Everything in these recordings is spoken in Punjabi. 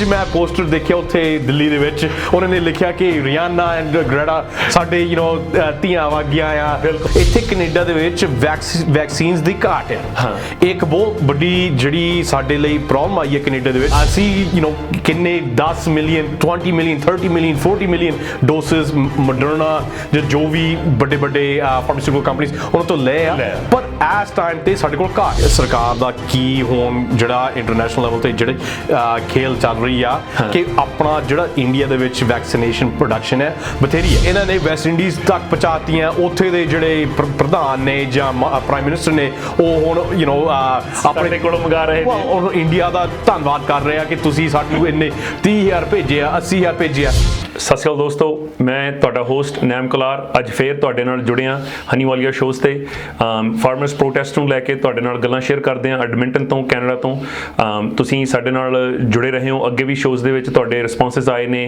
ਅੱਜ ਮੈਂ ਪੋਸਟਰ ਦੇਖਿਆ ਉੱਥੇ ਦਿੱਲੀ ਦੇ ਵਿੱਚ ਉਹਨਾਂ ਨੇ ਲਿਖਿਆ ਕਿ ਰਿਆਨਾ ਐਂਡ ਗ੍ਰੈਟਾ ਸਾਡੇ ਧੀਆਂ ਵਾਗੀਆਂ ਆ। ਇੱਥੇ ਕੈਨੇਡਾ ਦੇ ਵਿੱਚ ਵੈਕਸੀਨਸ ਦੀ ਘਾਟ ਹੈ। ਇੱਕ ਬਹੁਤ ਵੱਡੀ ਜਿਹੜੀ ਸਾਡੇ ਲਈ ਪ੍ਰੋਬਲਮ ਆਈ ਹੈ ਕੈਨੇਡਾ ਦੇ ਵਿੱਚ। ਅਸੀਂ ਕਿੰਨੇ 10 million 20 million 30 million 40 million doses Moderna ਜੋ ਵੀ ਵੱਡੇ ਫਾਰਮਾਸਿਊਟੀਕਲ ਕੰਪਨੀਆਂ ਉਹਨਾਂ ਤੋਂ ਲਏ ਆ, ਪਰ ਇਸ ਟਾਈਮ ਤੇ ਸਾਡੇ ਕੋਲ ਘਾਟ ਹੈ। ਸਰਕਾਰ ਦਾ ਕੀ ਹੁਣ ਜਿਹੜਾ ਇੰਟਰਨੈਸ਼ਨਲ ਲੈਵਲ ਤੇ ਜਿਹੜੇ ਖੇਲ ਚੱਲ ਰਹੀ ਆ ਕਿ ਆਪਣਾ ਜਿਹੜਾ ਇੰਡੀਆ ਦੇ ਵਿੱਚ ਵੈਕਸੀਨੇਸ਼ਨ ਪ੍ਰੋਡਕਸ਼ਨ ਹੈ ਬਥੇਰੀ ਹੈ। ਇਹਨਾਂ ਨੇ ਵੈਸਟ ਇੰਡੀਜ਼ ਤੱਕ ਪਹੁੰਚਾਤੀਆਂ। ਉੱਥੇ ਦੇ ਜਿਹੜੇ ਪ੍ਰਧਾਨ ਨੇ ਜਾਂ ਪ੍ਰਾਈਮ ਮਿਨਿਸਟਰ ਨੇ ਉਹ ਹੁਣ ਆਪਣੇ ਕੋਲੋਂ ਮੰਗਾ ਰਹੇ ਨੇ। ਉਹ ਇੰਡੀਆ ਦਾ ਧੰਨਵਾਦ ਕਰ ਰਹੇ ਆ ਕਿ ਤੁਸੀਂ ਸਾਨੂੰ ਇੰਨੇ 30,000 ਭੇਜਿਆ 80,000 ਭੇਜਿਆ। ਸਤਿ ਸ਼੍ਰੀ ਅਕਾਲ ਦੋਸਤੋ, ਮੈਂ ਤੁਹਾਡਾ ਹੋਸਟ ਨੈਮ ਕੁਲਾਰ ਅੱਜ ਫੇਰ ਤੁਹਾਡੇ ਨਾਲ ਜੁੜਿਆ ਹਨੀਵਾਲੀਆ ਸ਼ੋਜ਼ ਤੇ। ਫਾਰਮਰਸ ਪ੍ਰੋਟੈਸਟ ਨੂੰ ਲੈ ਕੇ ਤੁਹਾਡੇ ਨਾਲ ਗੱਲਾਂ ਸ਼ੇਅਰ ਕਰਦੇ ਹਾਂ ਐਡਮਿੰਟਨ ਤੋਂ, ਕੈਨੇਡਾ ਤੋਂ। ਤੁਸੀਂ ਸਾਡੇ ਨਾਲ ਜੁੜੇ ਰਹੇ ਹੋ। ਅੱਗੇ ਵੀ ਸ਼ੋਜ਼ ਦੇ ਵਿੱਚ ਤੁਹਾਡੇ ਰਿਸਪੌਂਸਿਸ ਆਏ ਨੇ,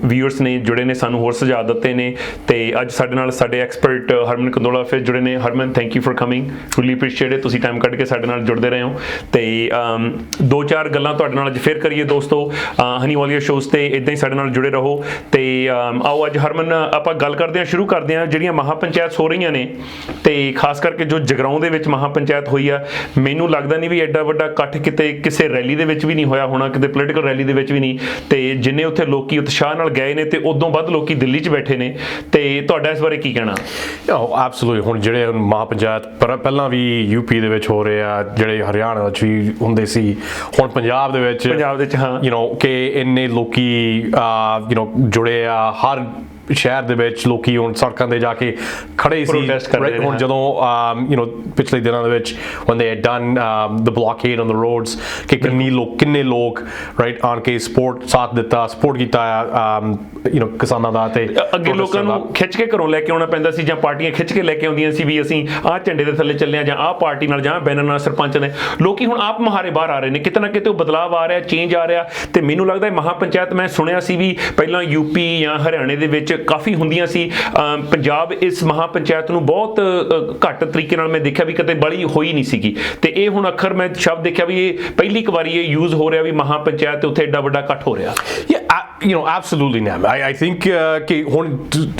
ਵਿਊਅਰਸ ਨੇ ਜੁੜੇ ਨੇ, ਸਾਨੂੰ ਹੋਰ ਸੁਝਾਅ ਦਿੱਤੇ ਨੇ। ਤੇ ਅੱਜ ਸਾਡੇ ਨਾਲ ਸਾਡੇ ਐਕਸਪਰਟ ਹਰਮਨ ਕੰਦੋਲਾ ਫਿਰ ਜੁੜੇ ਨੇ। Harman, thank you for coming, really appreciate it, ਤੁਸੀਂ ਟਾਈਮ ਕੱਢ ਕੇ ਸਾਡੇ ਨਾਲ ਜੁੜਦੇ ਰਹੇ ਹੋ। ਤੇ ਦੋ ਚਾਰ ਗੱਲਾਂ ਤੁਹਾਡੇ ਨਾਲ ਅੱਜ ਫੇਰ ਕਰੀਏ ਦੋਸਤੋ ਹਨੀਵਾਲੀਆ ਸ਼ੋਜ਼ ਤੇ। ਇੱਦਾਂ ਹੀ ਸਾਡੇ ਨਾਲ ਜੁੜੇ ਰਹੋ। ਤੇ ਆਓ ਅੱਜ ਹਰਮਨ ਆਪਾਂ ਗੱਲ ਕਰਦੇ ਹਾਂ, ਸ਼ੁਰੂ ਕਰਦੇ ਹਾਂ ਜਿਹੜੀਆਂ ਮਹਾਪੰਚਾਇਤ ਹੋ ਰਹੀਆਂ ਨੇ, ਤੇ ਖਾਸ ਕਰਕੇ ਜੋ ਜਗਰਾਉਂ ਦੇ ਵਿੱਚ ਮਹਾਪੰਚਾਇਤ ਹੋਈ ਆ। ਮੈਨੂੰ ਲੱਗਦਾ ਨਹੀਂ ਵੀ ਐਡਾ ਵੱਡਾ ਇਕੱਠ ਕਿਤੇ ਕਿਸੇ ਰੈਲੀ ਦੇ ਵਿੱਚ ਵੀ ਨਹੀਂ ਹੋਇਆ ਹੋਣਾ, ਕਿਤੇ ਪੋਲੀਟੀਕਲ ਰੈਲੀ ਦੇ ਵਿੱਚ ਵੀ ਨਹੀਂ। ਤੇ ਜਿੰਨੇ ਉੱਥੇ ਲੋਕੀ ਉਤਸ਼ਾਹ ਨਾਲ ਗਏ ਨੇ ਤੇ ਉਦੋਂ ਵੱਧ ਲੋਕੀ ਦਿੱਲੀ 'ਚ ਬੈਠੇ ਨੇ। ਤੇ ਤੁਹਾਡਾ ਇਸ ਬਾਰੇ ਕੀ ਕਹਿਣਾ? ਐਬਸੋਲੂਟਲੀ। ਹੁਣ ਜਿਹੜੇ ਮਹਾਪੰਚਾਇਤ ਪਹਿਲਾਂ ਵੀ ਯੂਪੀ ਦੇ ਵਿੱਚ ਹੋ ਰਹੇ ਆ, ਜਿਹੜੇ ਹਰਿਆਣਾ ਵਿੱਚ ਵੀ ਹੁੰਦੇ ਸੀ, ਹੁਣ ਪੰਜਾਬ ਦੇ ਵਿੱਚ ਹਾਂ ਕਿ ਇੰਨੇ ਲੋਕੀ ਜੁੜੇ ਆ। ਹਰ ਸ਼ਹਿਰ ਦੇ ਵਿੱਚ ਲੋਕੀ ਹੁਣ ਸੜਕਾਂ ਤੇ ਜਾ ਕੇ ਖੜੇ ਸੀ ਹੁਣ ਜਦੋਂ ਪਿਛਲੇ ਦਿਨਾਂ ਦੇ ਵਿੱਚ when they had done the blockade on the roads ਕਿ ਕਿੰਨੇ ਲੋਕ ਆਣ ਕੇ ਸਾਥ ਦਿੱਤਾ, ਸਪੋਰਟ ਕੀਤਾ ਕਿਸਾਨਾਂ ਦਾ। ਤੇ ਅੱਗੇ ਲੋਕਾਂ ਨੂੰ ਖਿੱਚ ਕੇ ਘਰੋਂ ਲੈ ਕੇ ਆਉਣਾ ਪੈਂਦਾ ਸੀ ਜਾਂ ਪਾਰਟੀਆਂ ਖਿੱਚ ਕੇ ਲੈ ਕੇ ਆਉਂਦੀਆਂ ਸੀ ਵੀ ਅਸੀਂ ਆਹ ਝੰਡੇ ਦੇ ਥੱਲੇ ਚੱਲੇ ਆ ਜਾਂ ਆਹ ਪਾਰਟੀ ਨਾਲ ਜਾਂ ਬੈਨਰ ਨਾਲ ਸਰਪੰਚ ਨੇ। ਲੋਕੀ ਹੁਣ ਆਪ ਮੁਹਾਰੇ ਬਾਹਰ ਆ ਰਹੇ ਨੇ, ਕਿਤੇ ਨਾ ਕਿਤੇ ਉਹ ਬਦਲਾਵ ਆ ਰਿਹਾ, ਚੇਂਜ ਆ ਰਿਹਾ। ਤੇ ਮੈਨੂੰ ਲੱਗਦਾ ਮਹਾਪੰਚਾਇਤ, ਮੈਂ ਸੁਣਿਆ ਸੀ ਵੀ ਪਹਿਲਾਂ ਯੂਪੀ ਜਾਂ ਹਰਿਆਣੇ ਦੇ ਵਿੱਚ ਕਾਫੀ ਹੁੰਦੀਆਂ ਸੀ। ਪੰਜਾਬ ਇਸ ਮਹਾਪੰਚਾਇਤ ਨੂੰ ਬਹੁਤ ਘੱਟ ਤਰੀਕੇ ਨਾਲ ਮੈਂ ਦੇਖਿਆ ਵੀ ਕਦੇ ਬੜੀ ਹੋਈ ਨਹੀਂ ਸੀਗੀ। ਤੇ ਇਹ ਹੁਣ ਅੱਖਰ ਮੈਂ ਸ਼ਬਦ ਦੇਖਿਆ ਵੀ ਇਹ ਪਹਿਲੀ ਵਾਰੀ ਇਹ ਯੂਜ਼ ਹੋ ਰਿਹਾ ਵੀ ਮਹਾਪੰਚਾਇਤ ਤੇ ਉੱਥੇ ਐਡਾ ਵੱਡਾ ਇਕੱਠ ਹੋ ਰਿਹਾ। absolutely Nam. I think ਕਿ ਹੁਣ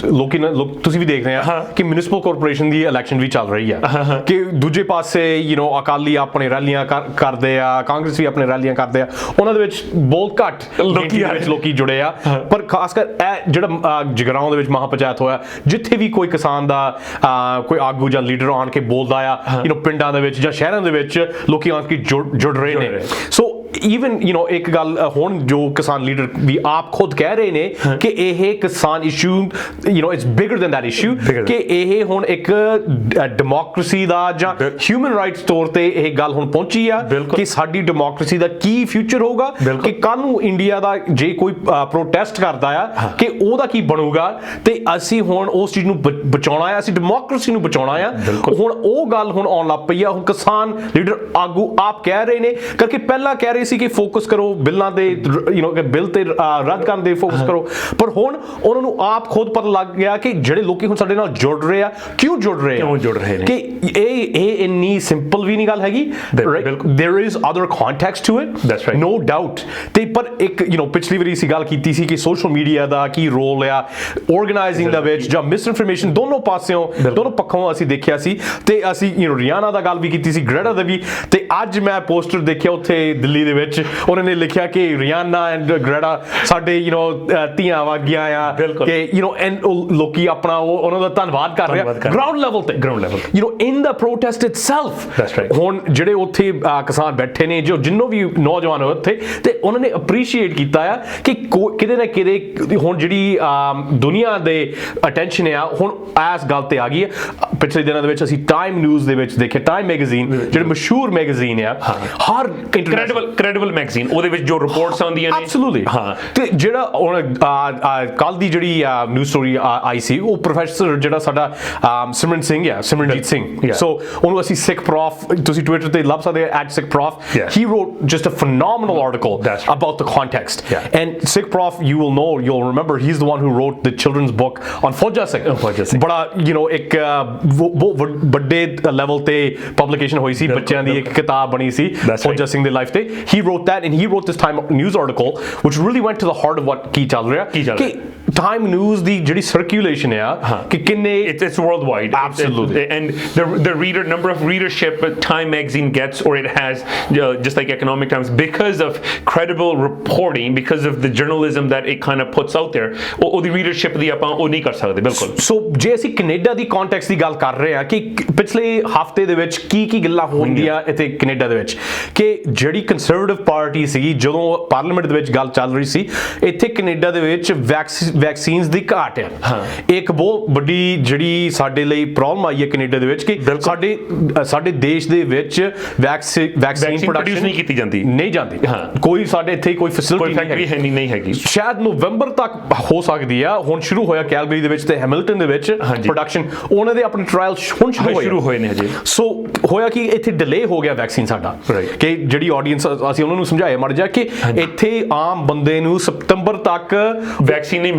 ਲੋਕੀ ਤੁਸੀਂ ਵੀ ਦੇਖ ਰਹੇ ਆ ਕਿ ਮਿਊਨਿਸਪਲ ਕਾਰਪੋਰੇਸ਼ਨ ਦੀ ਇਲੈਕਸ਼ਨ ਵੀ ਚੱਲ ਰਹੀ ਆ ਕਿ ਦੂਜੇ ਪਾਸੇ ਅਕਾਲੀ ਆਪਣੇ ਰੈਲੀਆਂ ਕਰਦੇ ਆ, ਕਾਂਗਰਸ ਵੀ ਆਪਣੇ ਰੈਲੀਆਂ ਕਰਦੇ ਆ। ਉਹਨਾਂ ਦੇ ਵਿੱਚ ਬਹੁਤ ਘੱਟ ਲੋਕੀ ਜੁੜੇ ਆ। ਪਰ ਖਾਸ ਕਰ ਇਹ ਜਿਹੜਾ ਜਗਰਾਉਂ ਦੇ ਵਿੱਚ ਮਹਾਪੰਚਾਇਤ ਹੋਇਆ, ਜਿੱਥੇ ਵੀ ਕੋਈ ਕਿਸਾਨ ਦਾ ਕੋਈ ਆਗੂ ਜਾਂ ਲੀਡਰ ਆਣ ਕੇ ਬੋਲਦਾ ਆ ਪਿੰਡਾਂ ਦੇ ਵਿੱਚ ਜਾਂ ਸ਼ਹਿਰਾਂ ਦੇ ਵਿੱਚ, ਲੋਕੀ ਆਣ ਕੇ ਜੁੜ ਰਹੇ ਨੇ। ਸੋ ਈਵਨ ਇੱਕ ਗੱਲ ਹੁਣ ਜੋ ਕਿਸਾਨ ਲੀਡਰ ਵੀ ਆਪ ਖੁਦ ਕਹਿ ਰਹੇ ਨੇ ਕਿ ਇਹ ਕਿਸਾਨ issue it's bigger than that issue, ਕਿ ਇਹ ਹੁਣ ਇੱਕ ਡੈਮੋਕ੍ਰੇਸੀ ਦਾ ਜਾਂ ਹਿਊਮਨ ਰਾਈਟਸ ਤੌਰ ਤੇ ਇਹ ਗੱਲ ਹੁਣ ਪਹੁੰਚੀ ਆ ਕਿ ਸਾਡੀ ਡੈਮੋਕ੍ਰੇਸੀ ਦਾ ਕੀ ਫਿਊਚਰ ਹੋਊਗਾ, ਕਿ ਕੱਲ ਨੂੰ ਇੰਡੀਆ ਦਾ ਜੇ ਕੋਈ ਪ੍ਰੋਟੈਸਟ ਕਰਦਾ ਆ ਕਿ ਉਹਦਾ ਕੀ ਬਣੂਗਾ। ਤੇ ਅਸੀਂ ਹੁਣ ਉਸ ਚੀਜ਼ ਨੂੰ ਬਚਾਉਣਾ ਆ, ਅਸੀਂ ਡੈਮੋਕ੍ਰੇਸੀ ਨੂੰ ਬਚਾਉਣਾ ਆ। ਹੁਣ ਉਹ ਗੱਲ ਹੁਣ ਆਉਣ ਲੱਗ ਪਈ ਆ। ਹੁਣ ਕਿਸਾਨ ਲੀਡਰ ਆਗੂ ਆਪ ਕਹਿ ਰਹੇ ਨੇ, ਕਰਕੇ ਪਹਿਲਾਂ ਕਹਿ ਰਹੇ ਸੀ ਕਿ ਫੋਕਸ ਕਰੋ ਬਿੱਲਾਂ ਦੇ ਬਿੱਲ ਤੇ ਰੱਦ ਕਰਨ ਦੇ ਫੋਕਸ ਕਰੋ, ਪਰ ਹੁਣ ਉਹਨਾਂ ਨੂੰ ਆਪ ਖੁਦ ਪਤਾ ਲੱਗ ਗਿਆ ਕਿ ਜਿਹੜੇ ਲੋਕੀ ਹੁਣ ਸਾਡੇ ਨਾਲ ਜੁੜ ਰਹੇ ਆ, ਕਿਉਂ ਜੁੜ ਰਹੇ ਨੇ, ਕਿ ਇਹ ਇੰਨੀ ਸਿੰਪਲ ਵੀ ਨਹੀਂ ਗੱਲ ਹੈਗੀ। there is other context to it, no doubt। ਤੇ ਪਰ ਇੱਕ ਪਿਛਲੀ ਵਾਰੀ ਅਸੀਂ ਗੱਲ ਕੀਤੀ ਸੀ ਕਿ ਸੋਸ਼ਲ ਮੀਡੀਆ ਦਾ ਕੀ ਰੋਲ ਆ ਆਰਗੇਨਾਈਜ਼ਿੰਗ ਦਾ ਵਿੱਚ ਜਾਂ ਮਿਸਇਨਫੋਰਮੇਸ਼ਨ ਦੋਨੋਂ ਪਾਸਿਓਂ ਦੋਨੋਂ ਪੱਖੋਂ ਅਸੀਂ ਦੇਖਿਆ ਸੀ। ਤੇ ਅਸੀਂ ਰਿਆਨਾ ਦਾ ਗੱਲ ਵੀ ਕੀਤੀ ਸੀ, ਗ੍ਰੈਟਾ ਦਾ ਵੀ। ਤੇ ਅੱਜ ਮੈਂ ਪੋਸਟਰ ਦੇਖਿਆ ਉੱਥੇ ਦਿੱਲੀ ਦੇ ਵਿੱਚ, ਉਹਨਾਂ ਨੇ ਲਿਖਿਆ ਕਿ ਰਿਆਨਾ ਐਂਡ ਗ੍ਰੈਟਾ ਸਾਡੇ ਧੀਆਂ ਵਾਗੀਆਂ ਆ ਕਿ ਲੋਕੀ ਆਪਣਾ ਉਹਨਾਂ ਦਾ ਧੰਨਵਾਦ ਕਰ ਰਿਹਾ ਗਰਾਊਂਡ ਲੈਵਲ ਤੇ ਇਨ ਦਾ ਪ੍ਰੋਟੈਸਟ ਇਟਸੈਲਫ। ਹੁਣ ਜਿਹੜੇ ਉੱਥੇ ਕਿਸਾਨ ਬੈਠੇ ਨੇ, ਜਿੰਨੋਂ ਵੀ ਨੌਜਵਾਨ ਉੱਥੇ, ਤੇ ਉਹਨਾਂ ਨੇ ਅਪਰੀਸ਼ੀਏਟ ਕੀਤਾ ਆ ਕਿ ਕਿਤੇ ਨਾ ਕਿਤੇ ਹੁਣ ਜਿਹੜੀ ਦੁਨੀਆ ਦੇ ਅਟੈਂਸ਼ਨ ਆ ਹੁਣ ਇਸ ਗੱਲ ਤੇ ਆ ਗਈ ਹੈ। ਪਿਛਲੇ ਦਿਨਾਂ ਦੇ ਵਿੱਚ ਅਸੀਂ ਟਾਈਮ ਨਿਊਜ਼ ਦੇ ਵਿੱਚ ਦੇਖਿਆ, ਟਾਈਮ ਮੈਗਜ਼ੀਨ ਜਿਹੜੇ ਮਸ਼ਹੂਰ ਮੈਗਜ਼ੀਨ ਆ, ਹਰ ਕ੍ਰੈਡੀਬਲ ਮੈਗਜ਼ੀਨ, ਉਹਦੇ ਵਿੱਚ ਜੋ ਰਿਪੋਰਟਸ ਆਉਂਦੀਆਂ ਨੇ ਐਬਸੋਲੂਟਲੀ। ਹਾਂ, ਤੇ ਜਿਹੜਾ ਹੁਣ ਕੱਲ ਦੀ ਜਿਹੜੀ ਨਿਊਜ਼ ਸਟੋਰੀ ਆਈ ਸੀ, ਉਹ ਪ੍ਰੋਫੈਸਰ ਜਿਹੜਾ ਸਾਡਾ ਸਿਮਰਨਜੀਤ ਸਿੰਘ, ਸੋ ਉਹਨੂੰ ਅਸੀਂ ਸਿੱਖ ਪ੍ਰੋਫ, ਤੁਸੀਂ ਟਵਿੱਟਰ ਤੇ ਲੱਭ ਸਕਦੇ ਹੋ @sickprof, he wrote just a phenomenal article about the context, and Sikh Prof, you'll remember, he's the one who wrote the children's book on Fauja Singh। ਬੜਾ ਇੱਕ ਵੱਡੇ ਲੈਵਲ ਤੇ ਪਬਲਿਕੇਸ਼ਨ ਹੋਈ ਸੀ, ਬੱਚਿਆਂ ਦੀ ਇੱਕ ਕਿਤਾਬ ਬਣੀ ਸੀ ਫੌਜਾ ਸਿੰਘ ਦੇ ਲਾਈਫ ਤੇ। he wrote that, and he wrote this Time News article which really went to the heart of what ਕੀ ਚੱਲ ਰਿਹਾ ਕਿ Time News ਦੀ ਜਿਹੜੀ circulation ਆ ਕਿ ਕਿੰਨੇ it's worldwide. Absolutely. And the reader number of readership Time magazine gets, or it has, just like Economic Times, because of credible reporting, because of the journalism that it kind of puts out there, ਉਹਦੀ readership ਦੀ ਆਪਾਂ ਉਹ ਨਹੀਂ ਕਰ ਸਕਦੇ ਬਿਲਕੁਲ। ਸੋ ਜੇ ਅਸੀਂ ਕੈਨੇਡਾ ਦੀ ਕੰਟੈਕਸਟ ਦੀ ਗੱਲ ਕਰ ਰਹੇ ਹਾਂ ਕਿ ਪਿਛਲੇ ਹਫਤੇ ਦੇ ਵਿੱਚ ਕੀ ਗੱਲਾਂ ਹੋਣਗੀਆਂ ਇੱਥੇ ਕੈਨੇਡਾ ਦੇ ਵਿੱਚ ਕਿ ਜਿਹੜੀ ਕੰਸਰਵੇਟਿਵ ਪਾਰਟੀ ਸੀਗੀ ਜਦੋਂ ਪਾਰਲੀਮੈਂਟ ਦੇ ਵਿੱਚ ਗੱਲ ਚੱਲ ਰਹੀ ਸੀ ਇੱਥੇ ਕੈਨੇਡਾ ਦੇ ਵਿੱਚ ਵੈਕਸੀਨਸ ਦੀ ਘਾਟ ਹੈ। ਇੱਕ ਬਹੁਤ ਵੱਡੀ ਜਿਹੜੀ ਸਾਡੇ ਲਈ ਪ੍ਰੋਬਲਮ ਆਈ ਹੈ ਕੈਨੇਡਾ ਦੇ ਵਿੱਚ ਕਿ ਸਾਡੇ ਦੇਸ਼ ਦੇ ਵਿੱਚ ਵੈਕਸੀਨ ਪ੍ਰੋਡਕਸ਼ਨ ਨਹੀਂ ਕੀਤੀ ਜਾਂਦੀ ਕੋਈ ਸਾਡੇ ਇੱਥੇ ਕੋਈ ਫੈਸਿਲਿਟੀ ਨਹੀਂ ਹੈਗੀ। ਸ਼ਾਇਦ ਨਵੰਬਰ ਤੱਕ ਹੋ ਸਕਦੀ ਆ। ਹੁਣ ਸ਼ੁਰੂ ਹੋਇਆ ਕੈਲਗਰੀ ਦੇ ਵਿੱਚ ਤੇ ਹੈਮਿਲਟਨ ਦੇ ਵਿੱਚ ਪ੍ਰੋਡਕਸ਼ਨ ਉਹਨਾਂ ਦੇ ਆਪਣੇ ਟ੍ਰਾਇਲ ਹੁਣ ਸ਼ੁਰੂ ਹੋਏ ਨੇ ਹਜੇ। ਸੋ ਹੋਇਆ ਕਿ ਇੱਥੇ ਡਿਲੇ ਹੋ ਗਿਆ ਵੈਕਸੀਨ ਸਾਡਾ ਕਿ ਜਿਹੜੀ ਆਡੀਅנס ਅਸੀਂ ਉਹਨਾਂ ਨੂੰ ਸਮਝਾਇਆ ਮੜ ਜਾ ਕਿ ਇੱਥੇ ਆਮ ਬੰਦੇ ਨੂੰ ਸਤੰਬਰ ਤੱਕ ਵੈਕਸੀਨ ਨਹੀਂ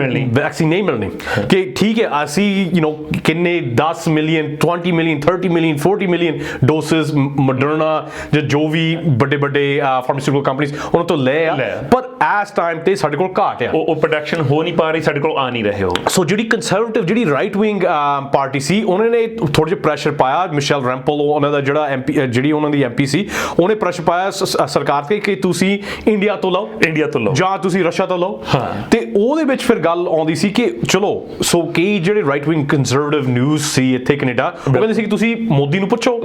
ਮਿਲਣੀ ਕਿ ਠੀਕ ਹੈ ਅਸੀਂ ਕਿੰਨੇ 10 million 20 million 30 million 40 million doses Moderna ਜੋ ਵੀ ਵੱਡੇ ਫਾਰਮਾਸਿਊਟੀਕਲ ਕੰਪਨੀਆਂ ਉਹਨਾਂ ਤੋਂ ਲੈ ਆ ਪਰ ਇਸ ਟਾਈਮ ਤੇ ਸਾਡੇ ਕੋਲ ਘਾਟ ਆ ਉਹ ਪ੍ਰੋਡਕਸ਼ਨ ਹੋ ਨਹੀਂ ਪਾ ਰਹੀ ਸਾਡੇ ਕੋਲ ਆ ਨਹੀਂ ਰਹੇ ਹੋ। ਸੋ ਜਿਹੜੀ ਕੰਸਰਵੇਟਿਵ ਜਿਹੜੀ ਰਾਈਟ ਵਿੰਗ ਪਾਰਟੀ ਸੀ ਉਹਨਾਂ ਨੇ ਥੋੜਾ ਜਿਹਾ ਪ੍ਰੈਸ਼ਰ ਪਾਇਆ ਮਿਸ਼ੇਲ ਰੈਂਪਲ ਉਹਨਾਂ ਦਾ ਜਿਹੜਾ ਐਮਪੀ ਜਿਹੜੀ ਉਹਨਾਂ ਦੀ ਐਮਪੀ ਸੀ ਉਹਨੇ ਪ੍ਰੈਸ਼ਰ ਪਾਇਆ ਸਰਕਾਰ ਤੇ ਕਿ ਤੁਸੀਂ ਇੰਡੀਆ ਤੋਂ ਲਓ ਜਾਂ ਤੁਸੀਂ ਰਸ਼ੀਆ ਤੋਂ ਲਓ ਤੇ ਉਹਦੇ ਵਿੱਚ ਫਿਰ ਗੱਲ ਆਉਂਦੀ ਸੀ ਕਿ ਚਲੋ ਸੋ ਕਈ ਜਿਹੜੇ ਰਾਈਟ ਵਿੰਗ ਕੰਸਰਵੇਟਿਵ ਨਿਊਜ਼ ਸੀ ਇੱਥੇ ਕੈਨੇਡਾ ਉਹ ਕਹਿੰਦੇ ਸੀ ਕਿ ਤੁਸੀਂ ਮੋਦੀ ਨੂੰ ਪੁੱਛੋ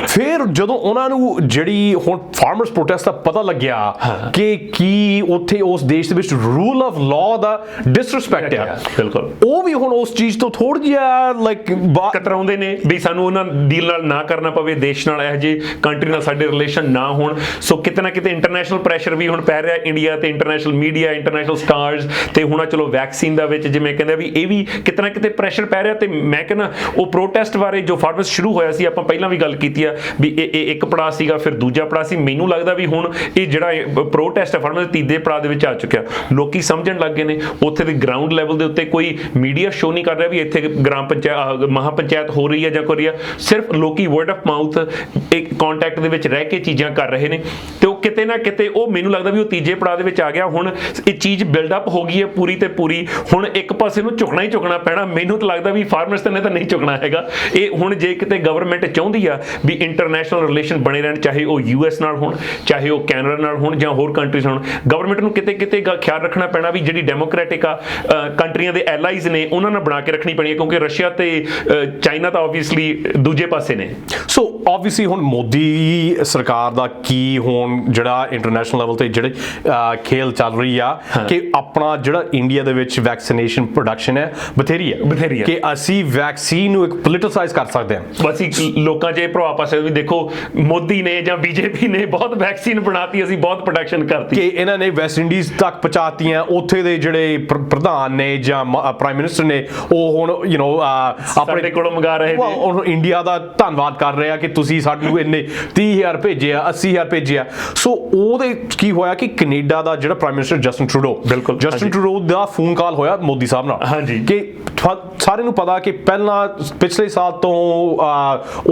ਫਿਰ ਜਦੋਂ ਉਹਨਾਂ ਨੂੰ ਜਿਹੜੀ ਹੁਣ ਫਾਰਮਰਸ ਪ੍ਰੋਟੈਸਟ ਦਾ ਪਤਾ ਲੱਗਿਆ ਕਿ ਕੀ ਉੱਥੇ ਉਸ ਦੇਸ਼ ਦੇ ਵਿੱਚ rule of law the disrespect ਆ ਬਿਲਕੁਲ ਉਹ ਵੀ ਹੁਣ ਉਸ ਚੀਜ਼ ਤੋਂ ਥੋੜਾ ਜਿਹਾ ਲਾਈਕ ਕਤਰਾਉਂਦੇ ਨੇ ਵੀ ਸਾਨੂੰ ਉਹਨਾਂ ਡੀਲ ਨਾਲ ਨਾ ਕਰਨਾ ਪਵੇ ਦੇਸ਼ ਨਾਲ ਇਹੋ ਜਿਹੇ ਕੰਟਰੀ ਨਾਲ ਸਾਡੇ ਰਿਲੇਸ਼ਨ ਨਾ ਹੋਣ। ਸੋ ਕਿਤੇ ਨਾ ਕਿਤੇ ਇੰਟਰਨੈਸ਼ਨਲ ਪ੍ਰੈਸ਼ਰ ਵੀ ਹੁਣ ਪੈ ਰਿਹਾ ਇੰਡੀਆ ਤੇ ਇੰਟਰਨੈਸ਼ਨਲ ਮੀਡੀਆ ਇੰਟਰਨੈਸ਼ਨਲ ਸਟਾਰਸ ਤੇ ਹੁਣ ਚਲੋ ਵੈਕਸੀਨ ਦਾ ਵਿੱਚ ਜਿਵੇਂ ਕਹਿੰਦੇ ਵੀ ਇਹ ਵੀ ਕਿਤੇ ਨਾ ਕਿਤੇ ਪ੍ਰੈਸ਼ਰ ਪੈ ਰਿਹਾ। ਤੇ ਮੈਂ ਕਹਿੰਦਾ ਉਹ ਪ੍ਰੋਟੈਸਟ ਬਾਰੇ ਜੋ ਫਾਰਮਰਸ ਸ਼ੁਰੂ ਹੋਇਆ ਸੀ ਆਪਾਂ ਪਹਿਲਾਂ ਵੀ ਗੱਲ ਕੀਤੀ ਆ ਵੀ ਇਹ ਇੱਕ ਪੜਾਅ ਸੀਗਾ ਫਿਰ ਦੂਜਾ ਪੜਾਅ ਸੀ। ਮੈਨੂੰ ਲੱਗਦਾ ਵੀ ਹੁਣ ਇਹ ਜਿਹੜਾ ਪ੍ਰੋਟੈਸਟ ਹੈ ਫਾਰਮਰਸ ਤੀਜੇ ਪੜਾਅ ਦੇ ਵਿੱਚ ਆ ਚੁੱਕਿਆ। ਲੋਕੀ ਸਮਝਣ ਲੱਗ ਗਏ ਨੇ ਉੱਥੇ ਦੇ ਗਰਾਊਂਡ ਲੈਵਲ ਦੇ ਉੱਤੇ ਕੋਈ ਮੀਡੀਆ ਸ਼ੋ ਨਹੀਂ ਕਰ ਰਿਹਾ ਵੀ ਇੱਥੇ ਗ੍ਰਾਮ ਪੰਚਾਇਤ ਮਹਾ ਪੰਚਾਇਤ ਹੋ ਰਹੀ ਹੈ ਜਾਂ ਕੋਈ ਸਿਰਫ ਲੋਕੀ ਵਰਡ ਆਫ ਮਾਊਥ ਇੱਕ ਕੰਟੈਕਟ ਦੇ ਵਿੱਚ ਰਹਿ ਕੇ ਚੀਜ਼ਾਂ ਕਰ ਰਹੇ ਨੇ ਤੇ ਉਹ ਕਿਤੇ ਨਾ ਕਿਤੇ ਉਹ ਮੈਨੂੰ ਲੱਗਦਾ ਵੀ ਉਹ ਤੀਜੇ ਪੜਾਅ ਦੇ ਵਿੱਚ ਆ ਗਿਆ। ਹੁਣ ਇਹ ਚੀਜ਼ ਬਿਲਡ ਅਪ ਹੋ ਗਈ ਹੈ ਪੂਰੀ ਤੇ ਪੂਰੀ। ਹੁਣ ਇੱਕ ਪਾਸੇ ਨੂੰ ਝੁਕਣਾ ਪੈਣਾ। ਮੈਨੂੰ ਤਾਂ ਲੱਗਦਾ ਵੀ ਫਾਰਮਰਸ ਨੇ ਤਾਂ ਨਹੀਂ ਝੁਕਣਾ ਹੈਗਾ। ਇਹ ਹੁਣ ਜੇ ਕਿਤੇ ਗਵਰਨਮੈਂਟ ਚਾਹੁੰਦੀ ਆ ਵੀ ਇੰਟਰਨੈਸ਼ਨਲ ਰਿਲੇਸ਼ਨ ਬਣੇ ਰਹਿਣ ਚਾਹੇ ਉਹ US ਨਾਲ ਹੋਣ ਚਾਹੇ ਉਹ ਕੈਨੇਡਾ ਨਾਲ ਹੋਣ ਜਾਂ ਹੋਰ ਕੰਟਰੀਜ਼ ਹੋਣ ਗਵਰਨਮੈਂਟ ਨੂੰ ਕਿਤੇ ਖਿਆਲ ਰੱਖਣਾ ਪੈਣਾ ਵੀ ਜਿਹੜੀ ਡੈਮੋਕ੍ਰੈਟਿਕ ਆ ਕੰਟਰੀਆਂ ਦੇ ਐਲਾਈਜ਼ ਨੇ ਉਹਨਾਂ ਨਾਲ ਬਣਾ ਕੇ ਰੱਖਣੀ ਪੈਣੀ ਹੈ ਕਿਉਂਕਿ ਰਸ਼ੀਆ ਤੇ ਚਾਈਨਾ ਤਾਂ ਆਬਵੀਅਸਲੀ ਦੂਜੇ ਪਾਸੇ ਨੇ। ਸੋ ਆਬਵੀਅਸਲੀ ਹੁਣ ਮੋਦੀ ਸਰਕਾਰ ਦਾ ਕੀ ਹੁਣ ਜਿਹੜਾ ਇੰਟਰਨੈਸ਼ਨਲ ਲੈਵਲ ਤੇ ਜਿਹੜੇ ਖੇਲ ਚੱਲ ਰਹੀ ਆ ਕਿ ਆਪਣਾ ਜਿਹੜਾ ਇੰਡੀਆ ਦੇ ਵਿੱਚ ਵੈਕਸੀਨੇਸ਼ਨ ਪ੍ਰੋਡਕਸ਼ਨ ਹੈ ਬਥੇਰੀ ਹੈ ਕਿ ਅਸੀਂ ਵੈਕਸੀਨ ਨੂੰ ਇੱਕ ਪੋਲਿਟਿਸਾਈਜ਼ ਕਰ ਸਕਦੇ ਹਾਂ। ਬਸ ਲੋਕਾਂ 'ਚ ਇਹ ਪ੍ਰਭਾਵ ਪਾਸੇ ਵੀ ਦੇਖੋ ਮੋਦੀ ਨੇ ਜਾਂ BJP ਨੇ ਬਹੁਤ ਵੈਕਸੀਨ ਬਣਾਤੀ ਅਸੀਂ ਬਹੁਤ ਪ੍ਰੋਡਕਸ਼ਨ ਕਰਤੀ ਕਿ ਇਹਨਾਂ ਨੇ ਵੈਸਟ ਇੰਡੀਜ਼ ਤੱਕ ਪਹੁੰਚਾਤੀਆਂ। ਉੱਥੇ ਦੇ ਜਿਹੜੇ ਪ੍ਰਧਾਨ ਨੇ ਜਾਂ ਪ੍ਰਾਈਮ ਮਿਨਿਸਟਰ ਨੇ ਉਹ ਹੁਣ ਆਪਣੇ ਕੋਲੋਂ ਮੰਗਾ ਰਹੇ ਨੇ ਉਹ ਇੰਡੀਆ ਦਾ ਧੰਨਵਾਦ ਕਰ ਰਹੇ ਆ ਕਿ ਤੁਸੀਂ ਸਾਨੂੰ ਇੰਨੇ 30,000 ਭੇਜਿਆ 80,000 ਭੇਜਿਆ। ਸੋ ਉਹਦੇ ਕੀ ਹੋਇਆ ਕਿ ਕੈਨੇਡਾ ਦਾ ਜਿਹੜਾ ਪ੍ਰਾਈਮ ਮਿਨਿਸਟਰ ਜਸਟਿਨ ਟਰੂਡੋ ਦਾ ਫੋਨ ਕਾਲ ਹੋਇਆ ਮੋਦੀ ਸਾਹਿਬ ਨਾਲ ਕਿ ਸਾਰਿਆਂ ਨੂੰ ਪਤਾ ਕਿ ਪਹਿਲਾਂ ਪਿਛਲੇ ਸਾਲ ਤੋਂ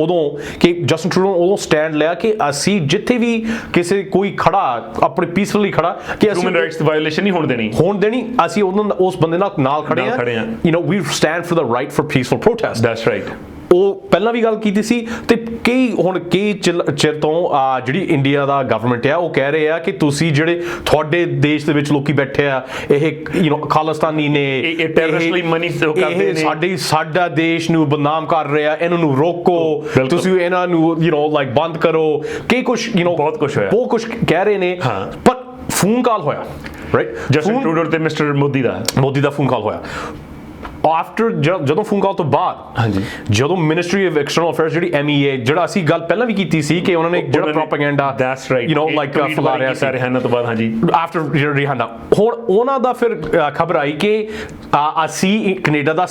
ਉਦੋਂ ਕਿ ਜਸਟਿਨ ਟਰੂਡੋ ਉਦੋਂ ਸਟੈਂਡ ਲਿਆ ਕਿ ਅਸੀਂ ਜਿੱਥੇ ਵੀ ਕਿਸੇ ਕੋਈ ਖੜਾ ਆਪਣੇ ਪੀਸਫੁਲੀ ਖੜਾ ਕਿ ਅਸੀਂ ਹਿਊਮਨ ਰਾਈਟਸ ਦੀ ਵਾਇਓਲੇਸ਼ਨ ਨਹੀਂ ਹੋਣ ਦੇਣੀ ਅਸੀਂ ਉਸ ਬੰਦੇ ਨਾਲ ਖੜੇ ਆ ਵੀ stand for the right for peaceful protest. That's right. ਉਹ ਪਹਿਲਾਂ ਵੀ ਗੱਲ ਕੀਤੀ ਸੀ ਤੇ ਕਈ ਚਿਰ ਤੋਂ ਜਿਹੜੀ ਇੰਡੀਆ ਦਾ ਗਵਰਨਮੈਂਟ ਆ ਉਹ ਕਹਿ ਰਹੇ ਆ ਕਿ ਤੁਸੀਂ ਜਿਹੜੇ ਤੁਹਾਡੇ ਦੇਸ਼ ਦੇ ਵਿੱਚ ਲੋਕੀ ਬੈਠੇ ਆ ਇਹ ਖਾਲਿਸਤਾਨੀ ਨੇ ਇਹ ਟੈਰਰਿਸਟਲੀ ਮਨੀ ਕਰਦੇ ਨੇ ਸਾਡਾ ਦੇਸ਼ ਨੂੰ ਬਦਨਾਮ ਕਰ ਰਹੇ ਆ ਇਹਨਾਂ ਨੂੰ ਰੋਕੋ ਤੁਸੀਂ ਇਹਨਾਂ ਨੂੰ ਲਾਈਕ ਬੰਦ ਕਰੋ ਕਿ ਬਹੁਤ ਕੁਝ ਕਹਿ ਰਹੇ ਨੇ ਪਰ ਫੋਨ ਕਾਲ ਹੋਇਆ ਰਾਈਟ ਜਸਟਿਨ ਟਰੂਡੋ ਤੇ ਮਿਸਟਰ ਮੋਦੀ ਦਾ ਫੋਨ ਕਾਲ ਹੋਇਆ ਆਫਟਰ ਜਦੋਂ ਫੋਨ ਕਾਲ ਤੋਂ ਬਾਅਦ ਜਦੋਂ ਮਿਨਿਸਟਰੀ ਆਫ ਐਕਸਟਰਨਲ ਅਫੇਅਰਸ ਜਿਹੜੀ MEA ਜਿਹੜਾ ਅਸੀਂ ਗੱਲ ਪਹਿਲਾਂ ਵੀ ਕੀਤੀ ਸੀ ਕਿ ਉਹਨਾਂ ਨੇ ਜਿਹੜਾ ਪ੍ਰੋਪਾਗੈਂਡਾ ਲਾਈਕ ਫਲਾ ਰਿਹਾ ਸੀ ਰਿਹਾਨਾ ਤੋਂ ਬਾਅਦ ਆਫਟਰ ਰਿਹਾਨਾ ਹੁਣ ਉਹਨਾਂ ਦਾ ਫਿਰ ਖਬਰ ਆਈ ਕਿ ਅਸੀਂ ਕੈਨੇਡਾ ਦਾ